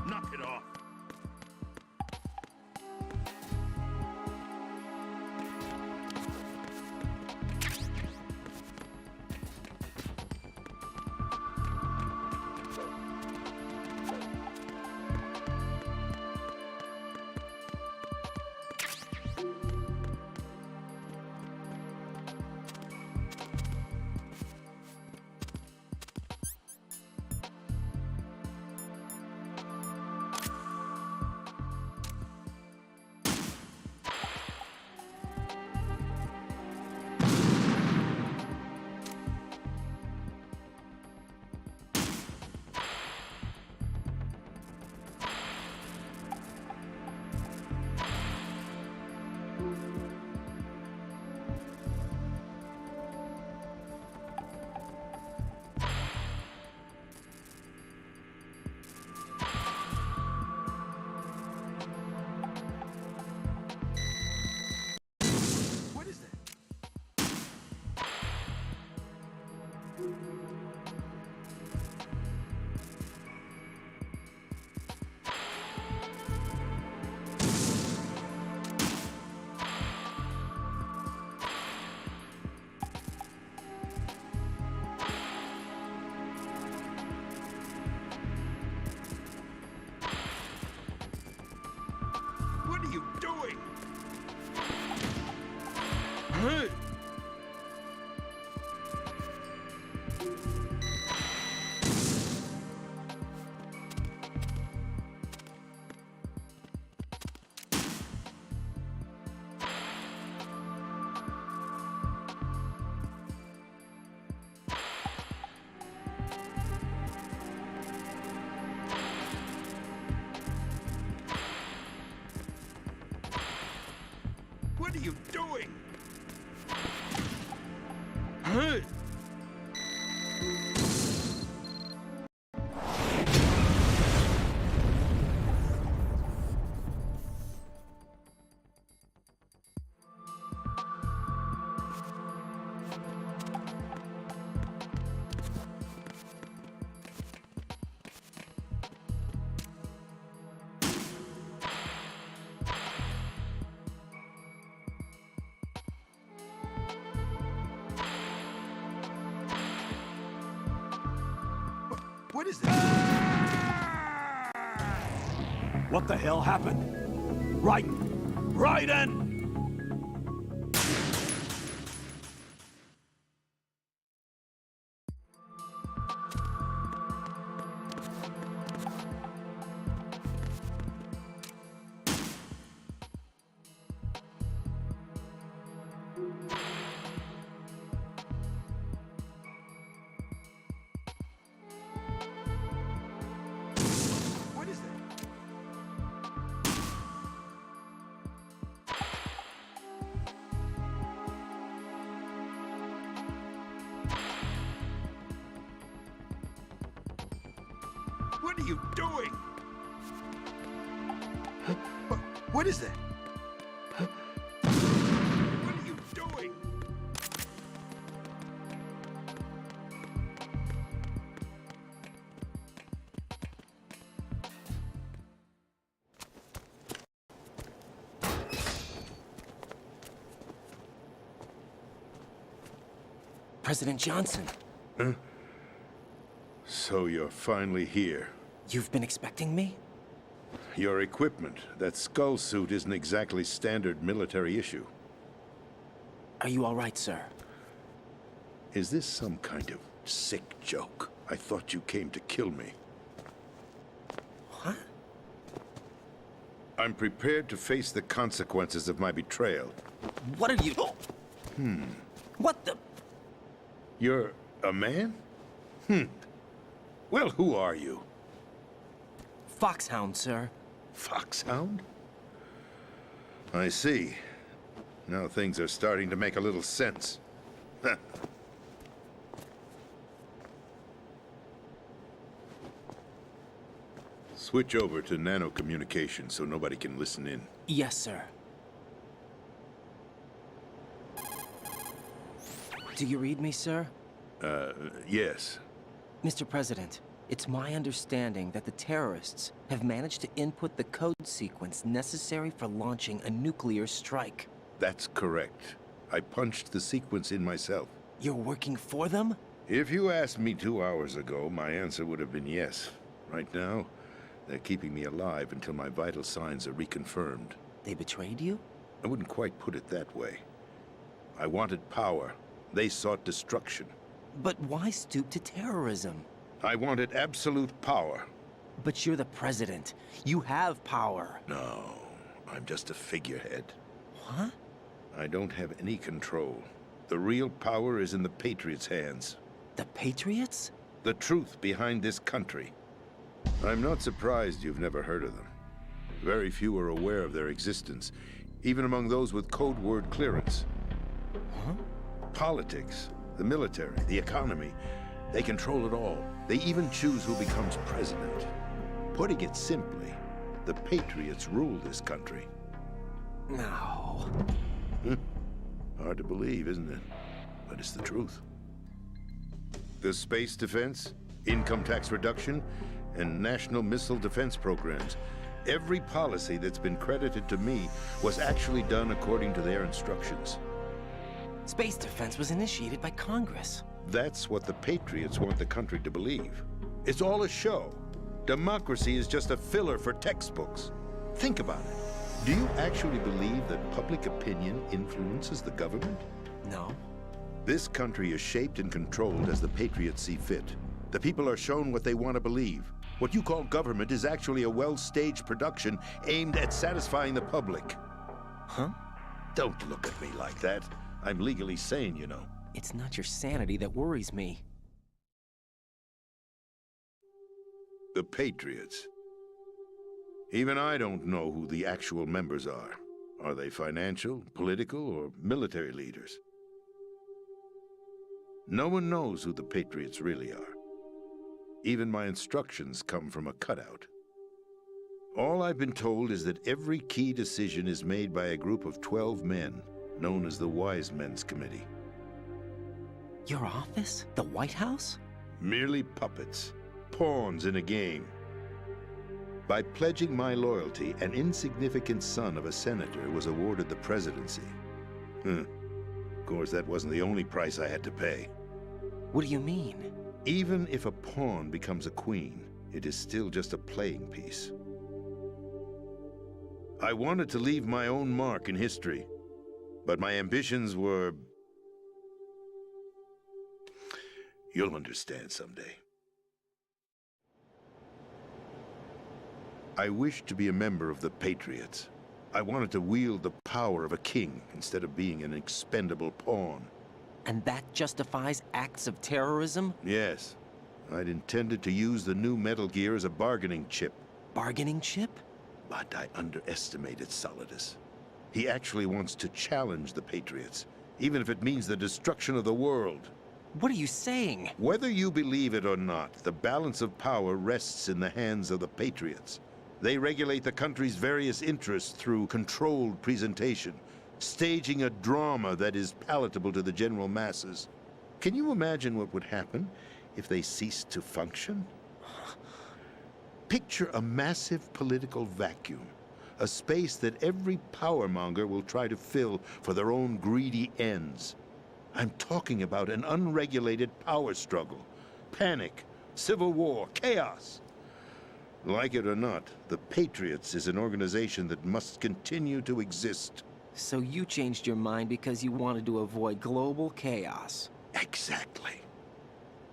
Knock it off. What is that? What are you doing? Hey! What are you doing? Hey! What is this? What the hell happened? Raiden! What is that? What are you doing? What is that? What are you doing? President Johnson. So you're finally here. You've been expecting me? Your equipment, that skull suit isn't exactly standard military issue. Are you all right, sir? Is this some kind of sick joke? I thought you came to kill me. What? I'm prepared to face the consequences of my betrayal. What are you... What the... You're a man? Well, who are you? Foxhound, sir. Foxhound? I see. Now things are starting to make a little sense. Switch over to nano-communication so nobody can listen in. Yes, sir. Do you read me, sir? Yes. Mr. President, it's my understanding that the terrorists have managed to input the code sequence necessary for launching a nuclear strike. That's correct. I punched the sequence in myself. You're working for them? If you asked me 2 hours ago, my answer would have been yes. Right now, they're keeping me alive until my vital signs are reconfirmed. They betrayed you? I wouldn't quite put it that way. I wanted power. They sought destruction. But why stoop to terrorism? I wanted absolute power. But you're the president. You have power. No, I'm just a figurehead. What? I don't have any control. The real power is in the Patriots' hands. The Patriots? The truth behind this country. I'm not surprised you've never heard of them. Very few are aware of their existence, even among those with code word clearance. Huh? Politics, the military, the economy, they control it all. They even choose who becomes president. Putting it simply, the Patriots rule this country. No. Hard to believe, isn't it? But it's the truth. The space defense, income tax reduction, and national missile defense programs. Every policy that's been credited to me was actually done according to their instructions. Space defense was initiated by Congress. That's what the Patriots want the country to believe. It's all a show. Democracy is just a filler for textbooks. Think about it. Do you actually believe that public opinion influences the government? No. This country is shaped and controlled as the Patriots see fit. The people are shown what they want to believe. What you call government is actually a well-staged production aimed at satisfying the public. Huh? Don't look at me like that. I'm legally sane, you know. It's not your sanity that worries me. The Patriots. Even I don't know who the actual members are. Are they financial, political, or military leaders? No one knows who the Patriots really are. Even my instructions come from a cutout. All I've been told is that every key decision is made by a group of 12 men, known as the Wise Men's Committee. Your office? The White House? Merely puppets, pawns in a game. By pledging my loyalty, an insignificant son of a senator was awarded the presidency. Of course, that wasn't the only price I had to pay. What do you mean? Even if a pawn becomes a queen, it is still just a playing piece. I wanted to leave my own mark in history, but my ambitions were... You'll understand someday. I wished to be a member of the Patriots. I wanted to wield the power of a king instead of being an expendable pawn. And that justifies acts of terrorism? Yes. I'd intended to use the new Metal Gear as a bargaining chip. Bargaining chip? But I underestimated Solidus. He actually wants to challenge the Patriots, even if it means the destruction of the world. What are you saying? Whether you believe it or not, the balance of power rests in the hands of the Patriots. They regulate the country's various interests through controlled presentation, staging a drama that is palatable to the general masses. Can you imagine what would happen if they ceased to function? Picture a massive political vacuum, a space that every powermonger will try to fill for their own greedy ends. I'm talking about an unregulated power struggle. Panic, civil war, chaos. Like it or not, the Patriots is an organization that must continue to exist. So you changed your mind because you wanted to avoid global chaos. Exactly.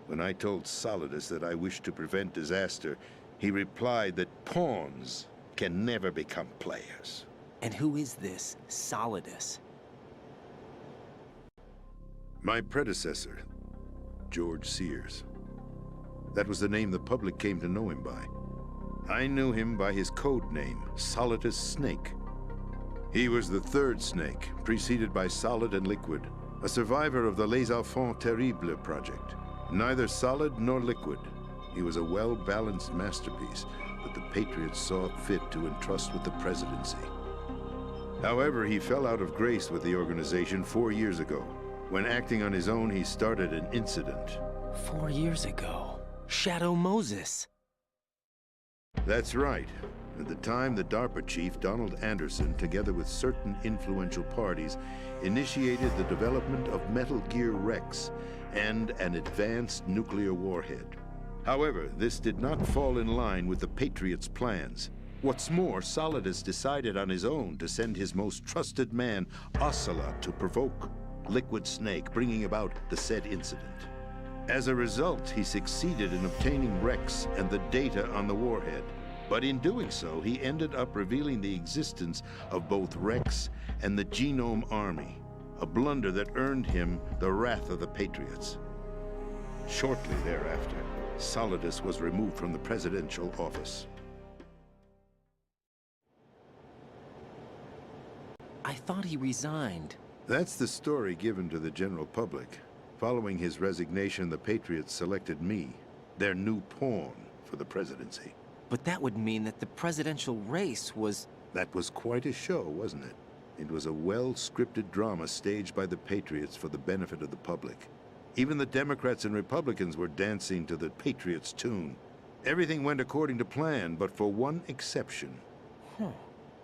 When I told Solidus that I wished to prevent disaster, he replied that pawns can never become players. And who is this Solidus? My predecessor, George Sears. That was the name the public came to know him by. I knew him by his code name, Solidus Snake. He was the third snake, preceded by Solid and Liquid, a survivor of the Les Enfants Terribles project. Neither solid nor liquid, he was a well-balanced masterpiece that the Patriots saw fit to entrust with the presidency. However, he fell out of grace with the organization 4 years ago. When acting on his own, he started an incident. 4 years ago. Shadow Moses. That's right. At the time, the DARPA chief, Donald Anderson, together with certain influential parties, initiated the development of Metal Gear Rex and an advanced nuclear warhead. However, this did not fall in line with the Patriots' plans. What's more, Solidus decided on his own to send his most trusted man, Ocelot, to provoke Liquid Snake, bringing about the said incident. As a result, he succeeded in obtaining Rex and the data on the warhead. But in doing so, he ended up revealing the existence of both Rex and the Genome Army, a blunder that earned him the wrath of the Patriots. Shortly thereafter, Solidus was removed from the presidential office. I thought he resigned. That's the story given to the general public. Following his resignation, the Patriots selected me, their new pawn, for the presidency. But that would mean that the presidential race was... That was quite a show, wasn't it? It was a well-scripted drama staged by the Patriots for the benefit of the public. Even the Democrats and Republicans were dancing to the Patriots' tune. Everything went according to plan, but for one exception.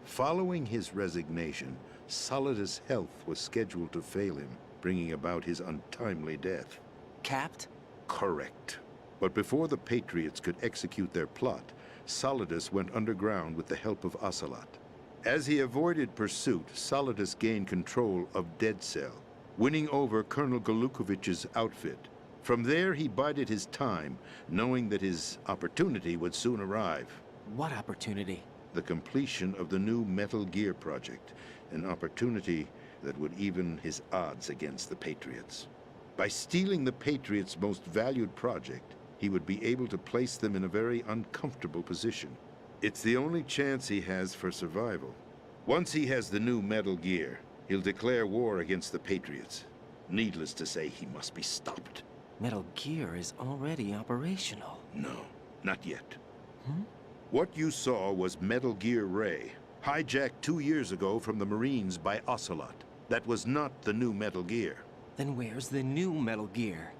Following his resignation, Solidus' health was scheduled to fail him, bringing about his untimely death. Capped? Correct. But before the Patriots could execute their plot, Solidus went underground with the help of Ocelot. As he avoided pursuit, Solidus gained control of Dead Cell, winning over Colonel Golukovich's outfit. From there, he bided his time, knowing that his opportunity would soon arrive. What opportunity? The completion of the new Metal Gear project, an opportunity that would even his odds against the Patriots. By stealing the Patriots' most valued project, he would be able to place them in a very uncomfortable position. It's the only chance he has for survival. Once he has the new Metal Gear, he'll declare war against the Patriots. Needless to say, he must be stopped. Metal Gear is already operational. No, not yet. What you saw was Metal Gear Ray, hijacked 2 years ago from the Marines by Ocelot. That was not the new Metal Gear. Then where's the new Metal Gear?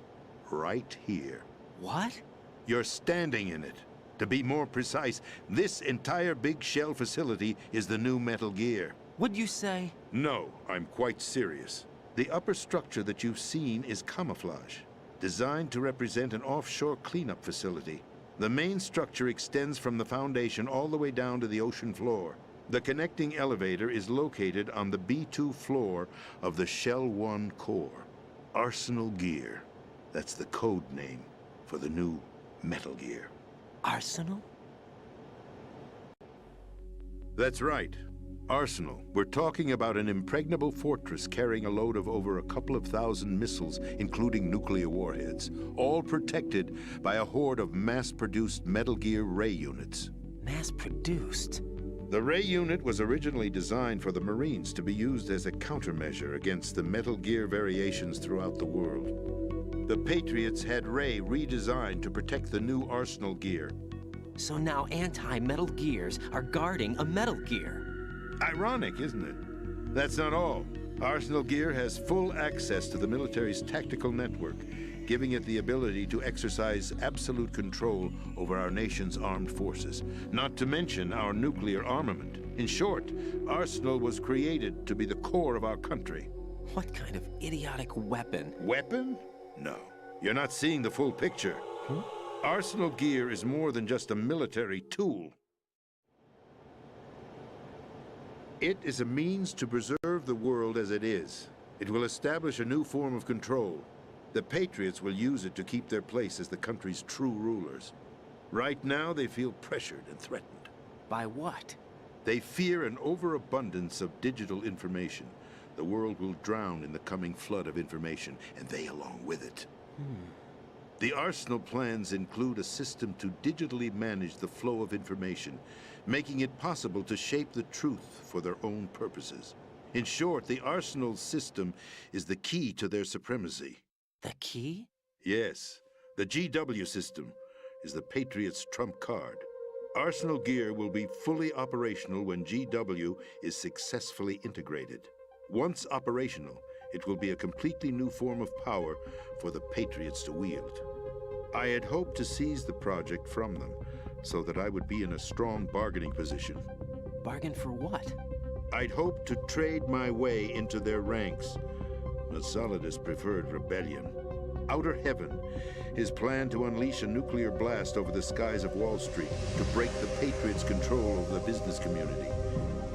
Right here. What? You're standing in it. To be more precise, this entire big shell facility is the new Metal Gear. What'd you say? No, I'm quite serious. The upper structure that you've seen is camouflage, designed to represent an offshore cleanup facility. The main structure extends from the foundation all the way down to the ocean floor. The connecting elevator is located on the B2 floor of the Shell 1 core. Arsenal Gear. That's the code name for the new Metal Gear. Arsenal? That's right. Arsenal. We're talking about an impregnable fortress carrying a load of over a couple of thousand missiles, including nuclear warheads, all protected by a horde of mass-produced Metal Gear Ray units. Mass-produced? The Ray unit was originally designed for the Marines to be used as a countermeasure against the Metal Gear variations throughout the world. The Patriots had Ray redesigned to protect the new Arsenal Gear. So now anti-Metal Gears are guarding a Metal Gear. Ironic, isn't it? That's not all. Arsenal Gear has full access to the military's tactical network, giving it the ability to exercise absolute control over our nation's armed forces, not to mention our nuclear armament. In short, Arsenal was created to be the core of our country. What kind of idiotic weapon? Weapon? No. You're not seeing the full picture. Arsenal gear is more than just a military tool. It is a means to preserve the world as it is. It will establish a new form of control. The Patriots will use it to keep their place as the country's true rulers. Right now, they feel pressured and threatened. By what? They fear an overabundance of digital information. The world will drown in the coming flood of information, and they along with it. The Arsenal plans include a system to digitally manage the flow of information, making it possible to shape the truth for their own purposes. In short, the Arsenal system is the key to their supremacy. The key? Yes, the GW system is the Patriots' trump card. Arsenal gear will be fully operational when GW is successfully integrated. Once operational, it will be a completely new form of power for the Patriots to wield. I had hoped to seize the project from them, so that I would be in a strong bargaining position. Bargain for what? I'd hoped to trade my way into their ranks, but Solidus preferred rebellion. Outer Heaven, his plan to unleash a nuclear blast over the skies of Wall Street to break the Patriots' control over the business community,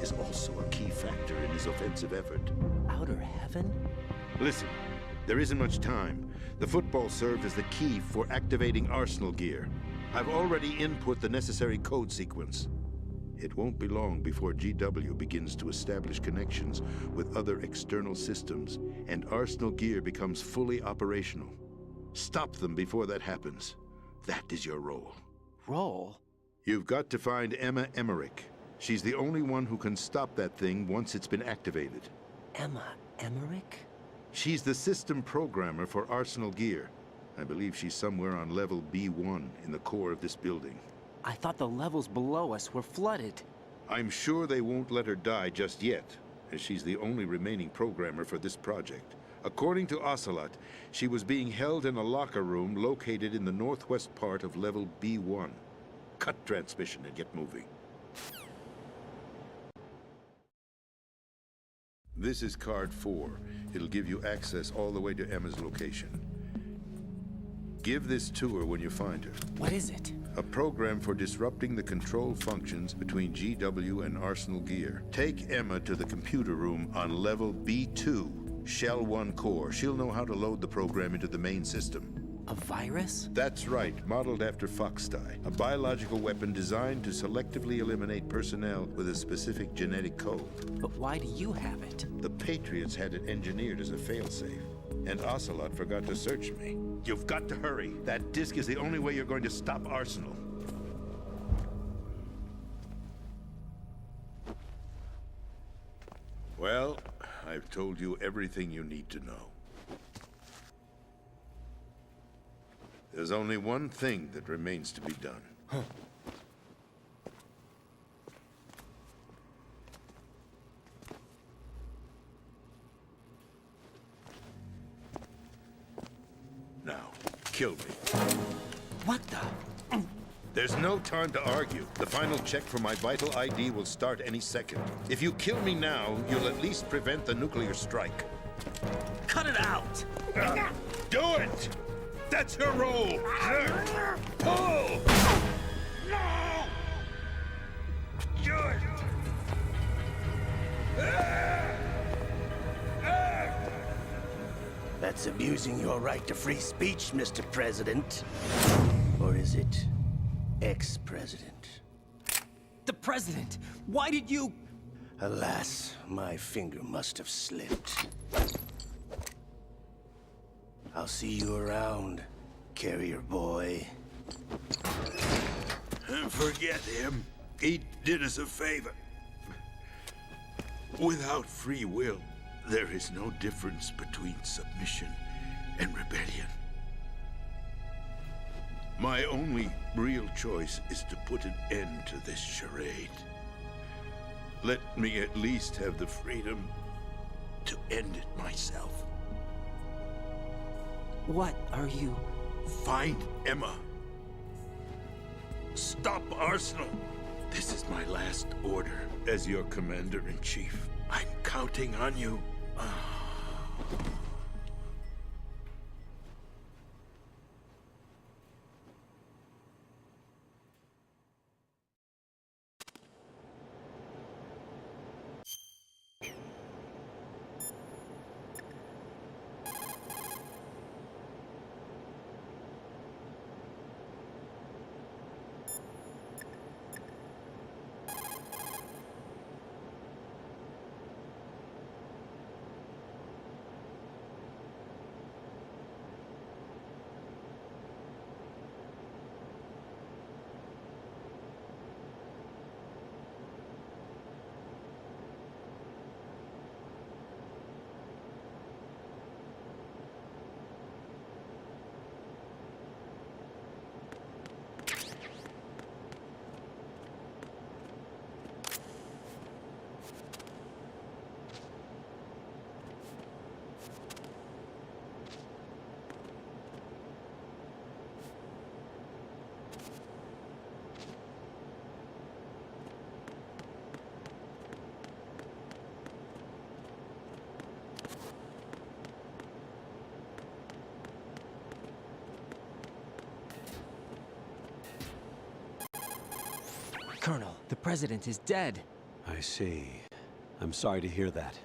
is also a key factor in his offensive effort. Outer Heaven? Listen, there isn't much time. The football served as the key for activating Arsenal gear. I've already input the necessary code sequence. It won't be long before GW begins to establish connections with other external systems, and Arsenal gear becomes fully operational. Stop them before that happens. That is your role. Role? You've got to find Emma Emmerich. She's the only one who can stop that thing once it's been activated. Emma Emmerich? She's the system programmer for Arsenal gear. I believe she's somewhere on level B1 in the core of this building. I thought the levels below us were flooded. I'm sure they won't let her die just yet, as she's the only remaining programmer for this project. According to Ocelot, she was being held in a locker room located in the northwest part of level B1. Cut transmission and get moving. This is card 4. It'll give you access all the way to Emma's location. Give this to her when you find her. What is it? A program for disrupting the control functions between GW and Arsenal gear. Take Emma to the computer room on level B2, Shell 1 core. She'll know how to load the program into the main system. A virus? That's right, modeled after Foxdie. A biological weapon designed to selectively eliminate personnel with a specific genetic code. But why do you have it? The Patriots had it engineered as a failsafe, and Ocelot forgot to search me. You've got to hurry. That disk is the only way you're going to stop Arsenal. Well, I've told you everything you need to know. There's only one thing that remains to be done. Now, kill me. What the? There's no time to argue. The final check for my vital ID will start any second. If you kill me now, you'll at least prevent the nuclear strike. Cut it out! Do it! That's her role! Pull! No! Good! That's abusing your right to free speech, Mr. President. Or is it ex-president? The president! Why did you... Alas, my finger must have slipped. I'll see you around, carrier boy. Forget him. He did us a favor. Without free will, there is no difference between submission and rebellion. My only real choice is to put an end to this charade. Let me at least have the freedom to end it myself. What are you... Find Emma. Stop Arsenal. This is my last order as your commander-in-chief. I'm counting on you. Colonel, the president is dead. I see. I'm sorry to hear that.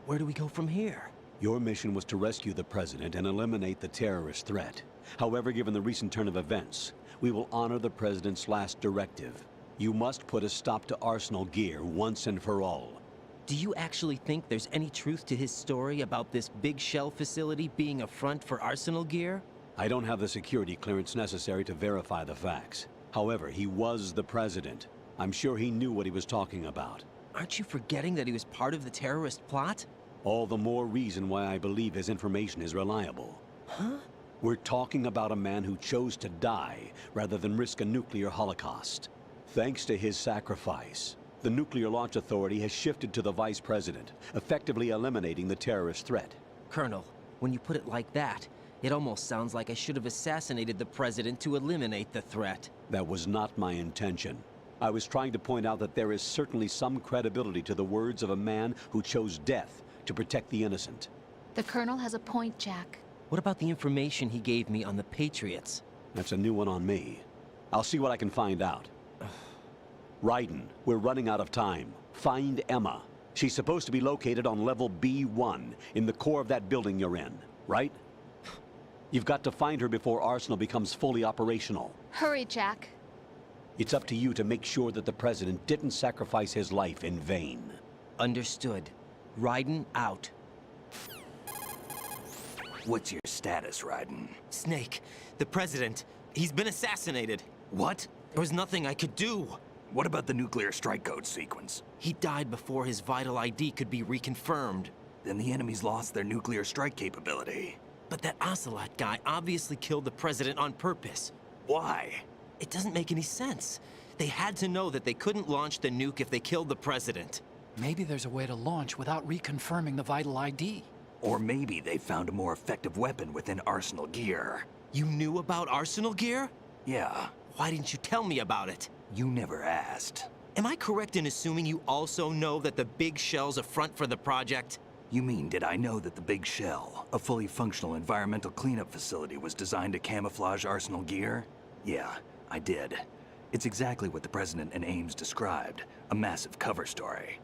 Where do we go from here? Your mission was to rescue the president and eliminate the terrorist threat. However, given the recent turn of events, we will honor the president's last directive. You must put a stop to Arsenal Gear once and for all. Do you actually think there's any truth to his story about this big shell facility being a front for Arsenal Gear? I don't have the security clearance necessary to verify the facts. However, he was the president. I'm sure he knew what he was talking about. Aren't you forgetting that he was part of the terrorist plot? All the more reason why I believe his information is reliable. Huh? We're talking about a man who chose to die rather than risk a nuclear holocaust. Thanks to his sacrifice, the Nuclear Launch Authority has shifted to the vice president, effectively eliminating the terrorist threat. Colonel, when you put it like that, it almost sounds like I should have assassinated the president to eliminate the threat. That was not my intention. I was trying to point out that there is certainly some credibility to the words of a man who chose death to protect the innocent. The Colonel has a point, Jack. What about the information he gave me on the Patriots? That's a new one on me. I'll see what I can find out. Raiden, we're running out of time. Find Emma. She's supposed to be located on level B1, in the core of that building you're in, right? You've got to find her before Arsenal becomes fully operational. Hurry, Jack. It's up to you to make sure that the president didn't sacrifice his life in vain. Understood. Raiden out. What's your status, Raiden? Snake, the president, he's been assassinated. What? There was nothing I could do. What about the nuclear strike code sequence? He died before his vital ID could be reconfirmed. Then the enemy's lost their nuclear strike capability. But that Ocelot guy obviously killed the president on purpose. Why? It doesn't make any sense. They had to know that they couldn't launch the nuke if they killed the president. Maybe there's a way to launch without reconfirming the vital ID. Or maybe they found a more effective weapon within Arsenal Gear. You knew about Arsenal Gear? Yeah. Why didn't you tell me about it? You never asked. Am I correct in assuming you also know that the Big Shell's a front for the project? You mean, did I know that the Big Shell, a fully functional environmental cleanup facility, was designed to camouflage Arsenal Gear? Yeah, I did. It's exactly what the President and Ames described, a massive cover story.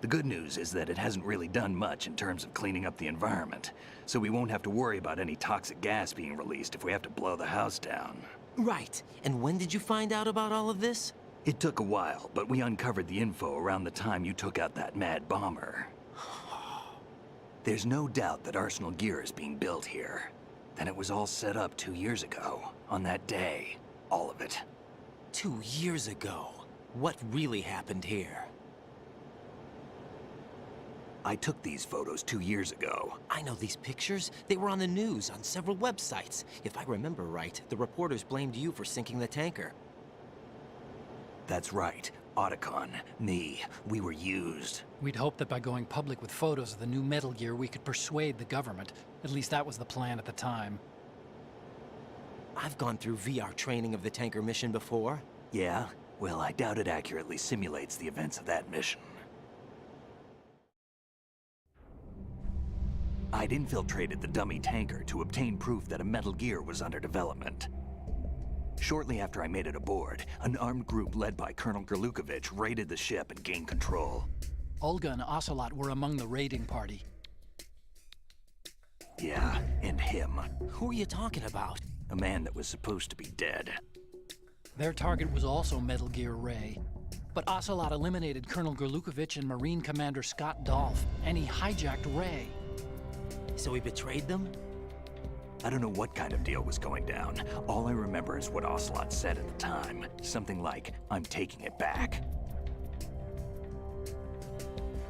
The good news is that it hasn't really done much in terms of cleaning up the environment, so we won't have to worry about any toxic gas being released if we have to blow the house down. Right. And when did you find out about all of this? It took a while, but we uncovered the info around the time you took out that mad bomber. There's no doubt that Arsenal Gear is being built here. Then it was all set up 2 years ago, on that day. All of it. 2 years ago? What really happened here? I took these photos 2 years ago. I know these pictures. They were on the news, on several websites. If I remember right, the reporters blamed you for sinking the tanker. That's right. Otacon, me, we were used. We'd hoped that by going public with photos of the new Metal Gear, we could persuade the government. At least that was the plan at the time. I've gone through VR training of the tanker mission before. Yeah? Well, I doubt it accurately simulates the events of that mission. I'd infiltrated the dummy tanker to obtain proof that a Metal Gear was under development. Shortly after I made it aboard, an armed group led by Colonel Gerlukovich raided the ship and gained control. Olga and Ocelot were among the raiding party. Yeah, and him. Who are you talking about? A man that was supposed to be dead. Their target was also Metal Gear Ray. But Ocelot eliminated Colonel Gerlukovich and Marine Commander Scott Dolph, and he hijacked Ray. So he betrayed them? I don't know what kind of deal was going down. All I remember is what Ocelot said at the time. Something like, "I'm taking it back."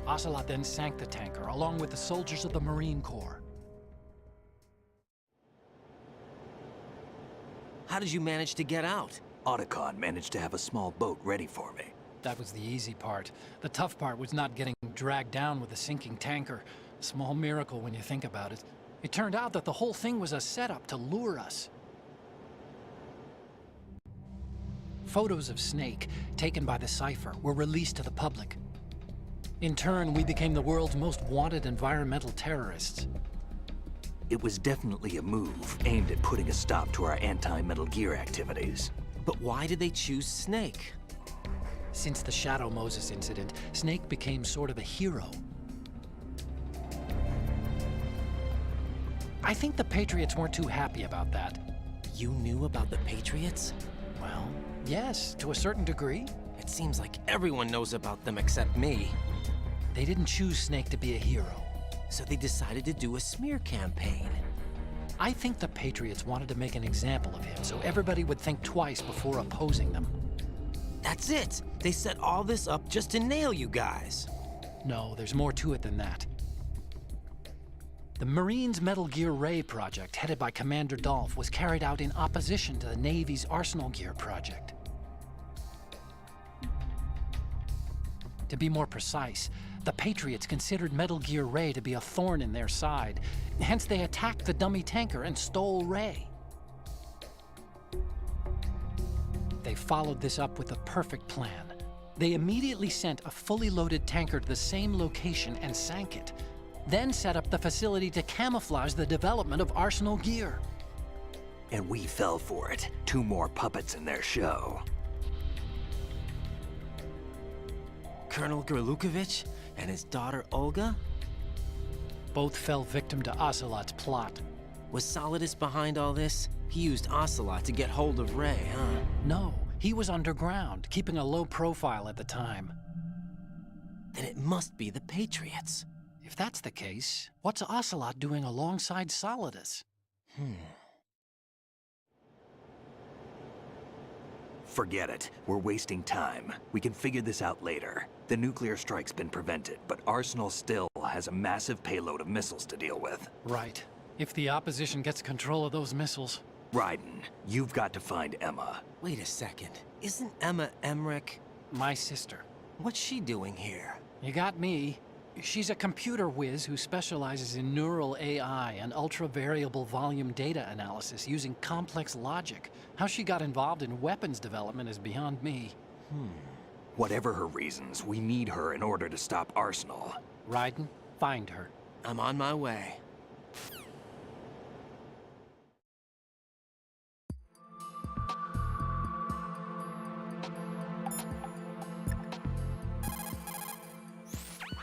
Ocelot then sank the tanker, along with the soldiers of the Marine Corps. How did you manage to get out? Otacon managed to have a small boat ready for me. That was the easy part. The tough part was not getting dragged down with a sinking tanker. A small miracle when you think about it. It turned out that the whole thing was a setup to lure us. Photos of Snake, taken by the Cypher, were released to the public. In turn, we became the world's most wanted environmental terrorists. It was definitely a move aimed at putting a stop to our anti-Metal Gear activities. But why did they choose Snake? Since the Shadow Moses incident, Snake became sort of a hero. I think the Patriots weren't too happy about that. You knew about the Patriots? Well, yes, to a certain degree. It seems like everyone knows about them except me. They didn't choose Snake to be a hero. So they decided to do a smear campaign. I think the Patriots wanted to make an example of him so everybody would think twice before opposing them. That's it! They set all this up just to nail you guys. No, there's more to it than that. The Marines' Metal Gear Ray project, headed by Commander Dolph, was carried out in opposition to the Navy's Arsenal Gear project. To be more precise, the Patriots considered Metal Gear Ray to be a thorn in their side. Hence, they attacked the dummy tanker and stole Ray. They followed this up with a perfect plan. They immediately sent a fully loaded tanker to the same location and sank it, then set up the facility to camouflage the development of Arsenal Gear. And we fell for it. 2 more puppets in their show. Colonel Gerlukovich and his daughter Olga? Both fell victim to Ocelot's plot. Was Solidus behind all this? He used Ocelot to get hold of Ray, huh? No, he was underground, keeping a low profile at the time. Then it must be the Patriots. If that's the case, what's Ocelot doing alongside Solidus? Forget it. We're wasting time. We can figure this out later. The nuclear strike's been prevented, but Arsenal still has a massive payload of missiles to deal with. Right. If the opposition gets control of those missiles... Raiden, you've got to find Emma. Wait a second. Isn't Emma Emmerich... my sister? What's she doing here? You got me. She's a computer whiz who specializes in neural AI and ultra-variable volume data analysis using complex logic. How she got involved in weapons development is beyond me. Whatever her reasons, we need her in order to stop Arsenal. Raiden, find her. I'm on my way.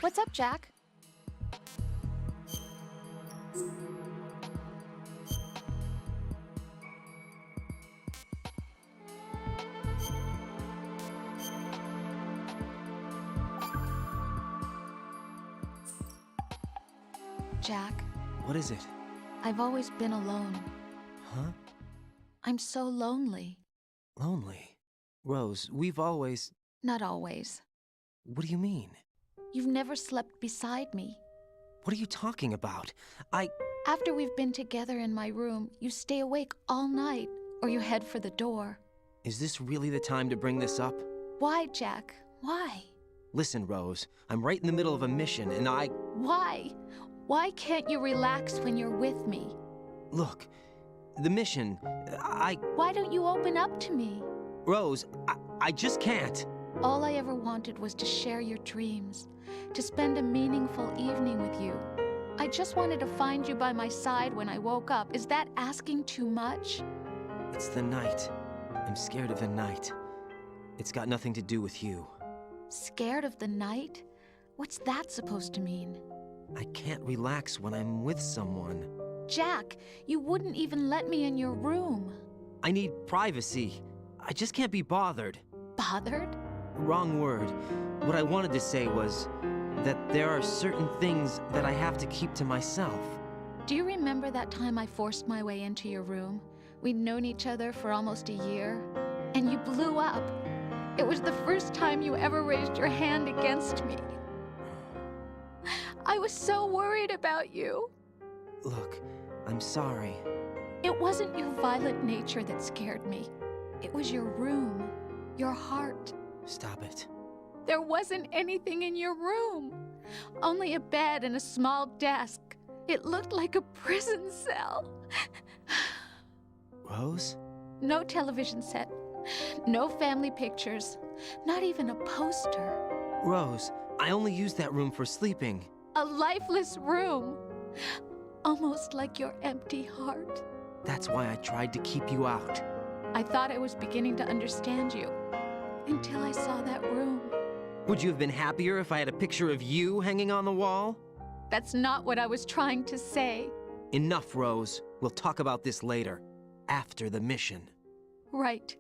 What's up, Jack? Jack. What is it? I've always been alone. Huh? I'm so lonely. Lonely? Rose, we've always... Not always. What do you mean? You've never slept beside me. What are you talking about? After we've been together in my room, you stay awake all night, or you head for the door. Is this really the time to bring this up? Why, Jack? Why? Listen, Rose, I'm right in the middle of a mission, and Why? Why can't you relax when you're with me? Look, the mission, Why don't you open up to me? Rose, I just can't. All I ever wanted was to share your dreams, to spend a meaningful evening with you. I just wanted to find you by my side when I woke up. Is that asking too much? It's the night. I'm scared of the night. It's got nothing to do with you. Scared of the night? What's that supposed to mean? I can't relax when I'm with someone. Jack, you wouldn't even let me in your room. I need privacy. I just can't be bothered. Bothered? Wrong word. What I wanted to say was that there are certain things that I have to keep to myself. Do you remember that time I forced my way into your room? We'd known each other for almost a year, and you blew up. It was the first time you ever raised your hand against me. I was so worried about you. Look, I'm sorry. It wasn't your violent nature that scared me. It was your room, your heart. Stop it. There wasn't anything in your room. Only a bed and a small desk. It looked like a prison cell. Rose? No television set. No family pictures. Not even a poster. Rose, I only use that room for sleeping. A lifeless room. Almost like your empty heart. That's why I tried to keep you out. I thought I was beginning to understand you. until I saw that room. Would you have been happier if I had a picture of you hanging on the wall? That's not what I was trying to say. Enough, Rose. We'll talk about this later. After the mission. Right.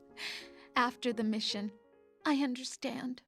After the mission. I understand.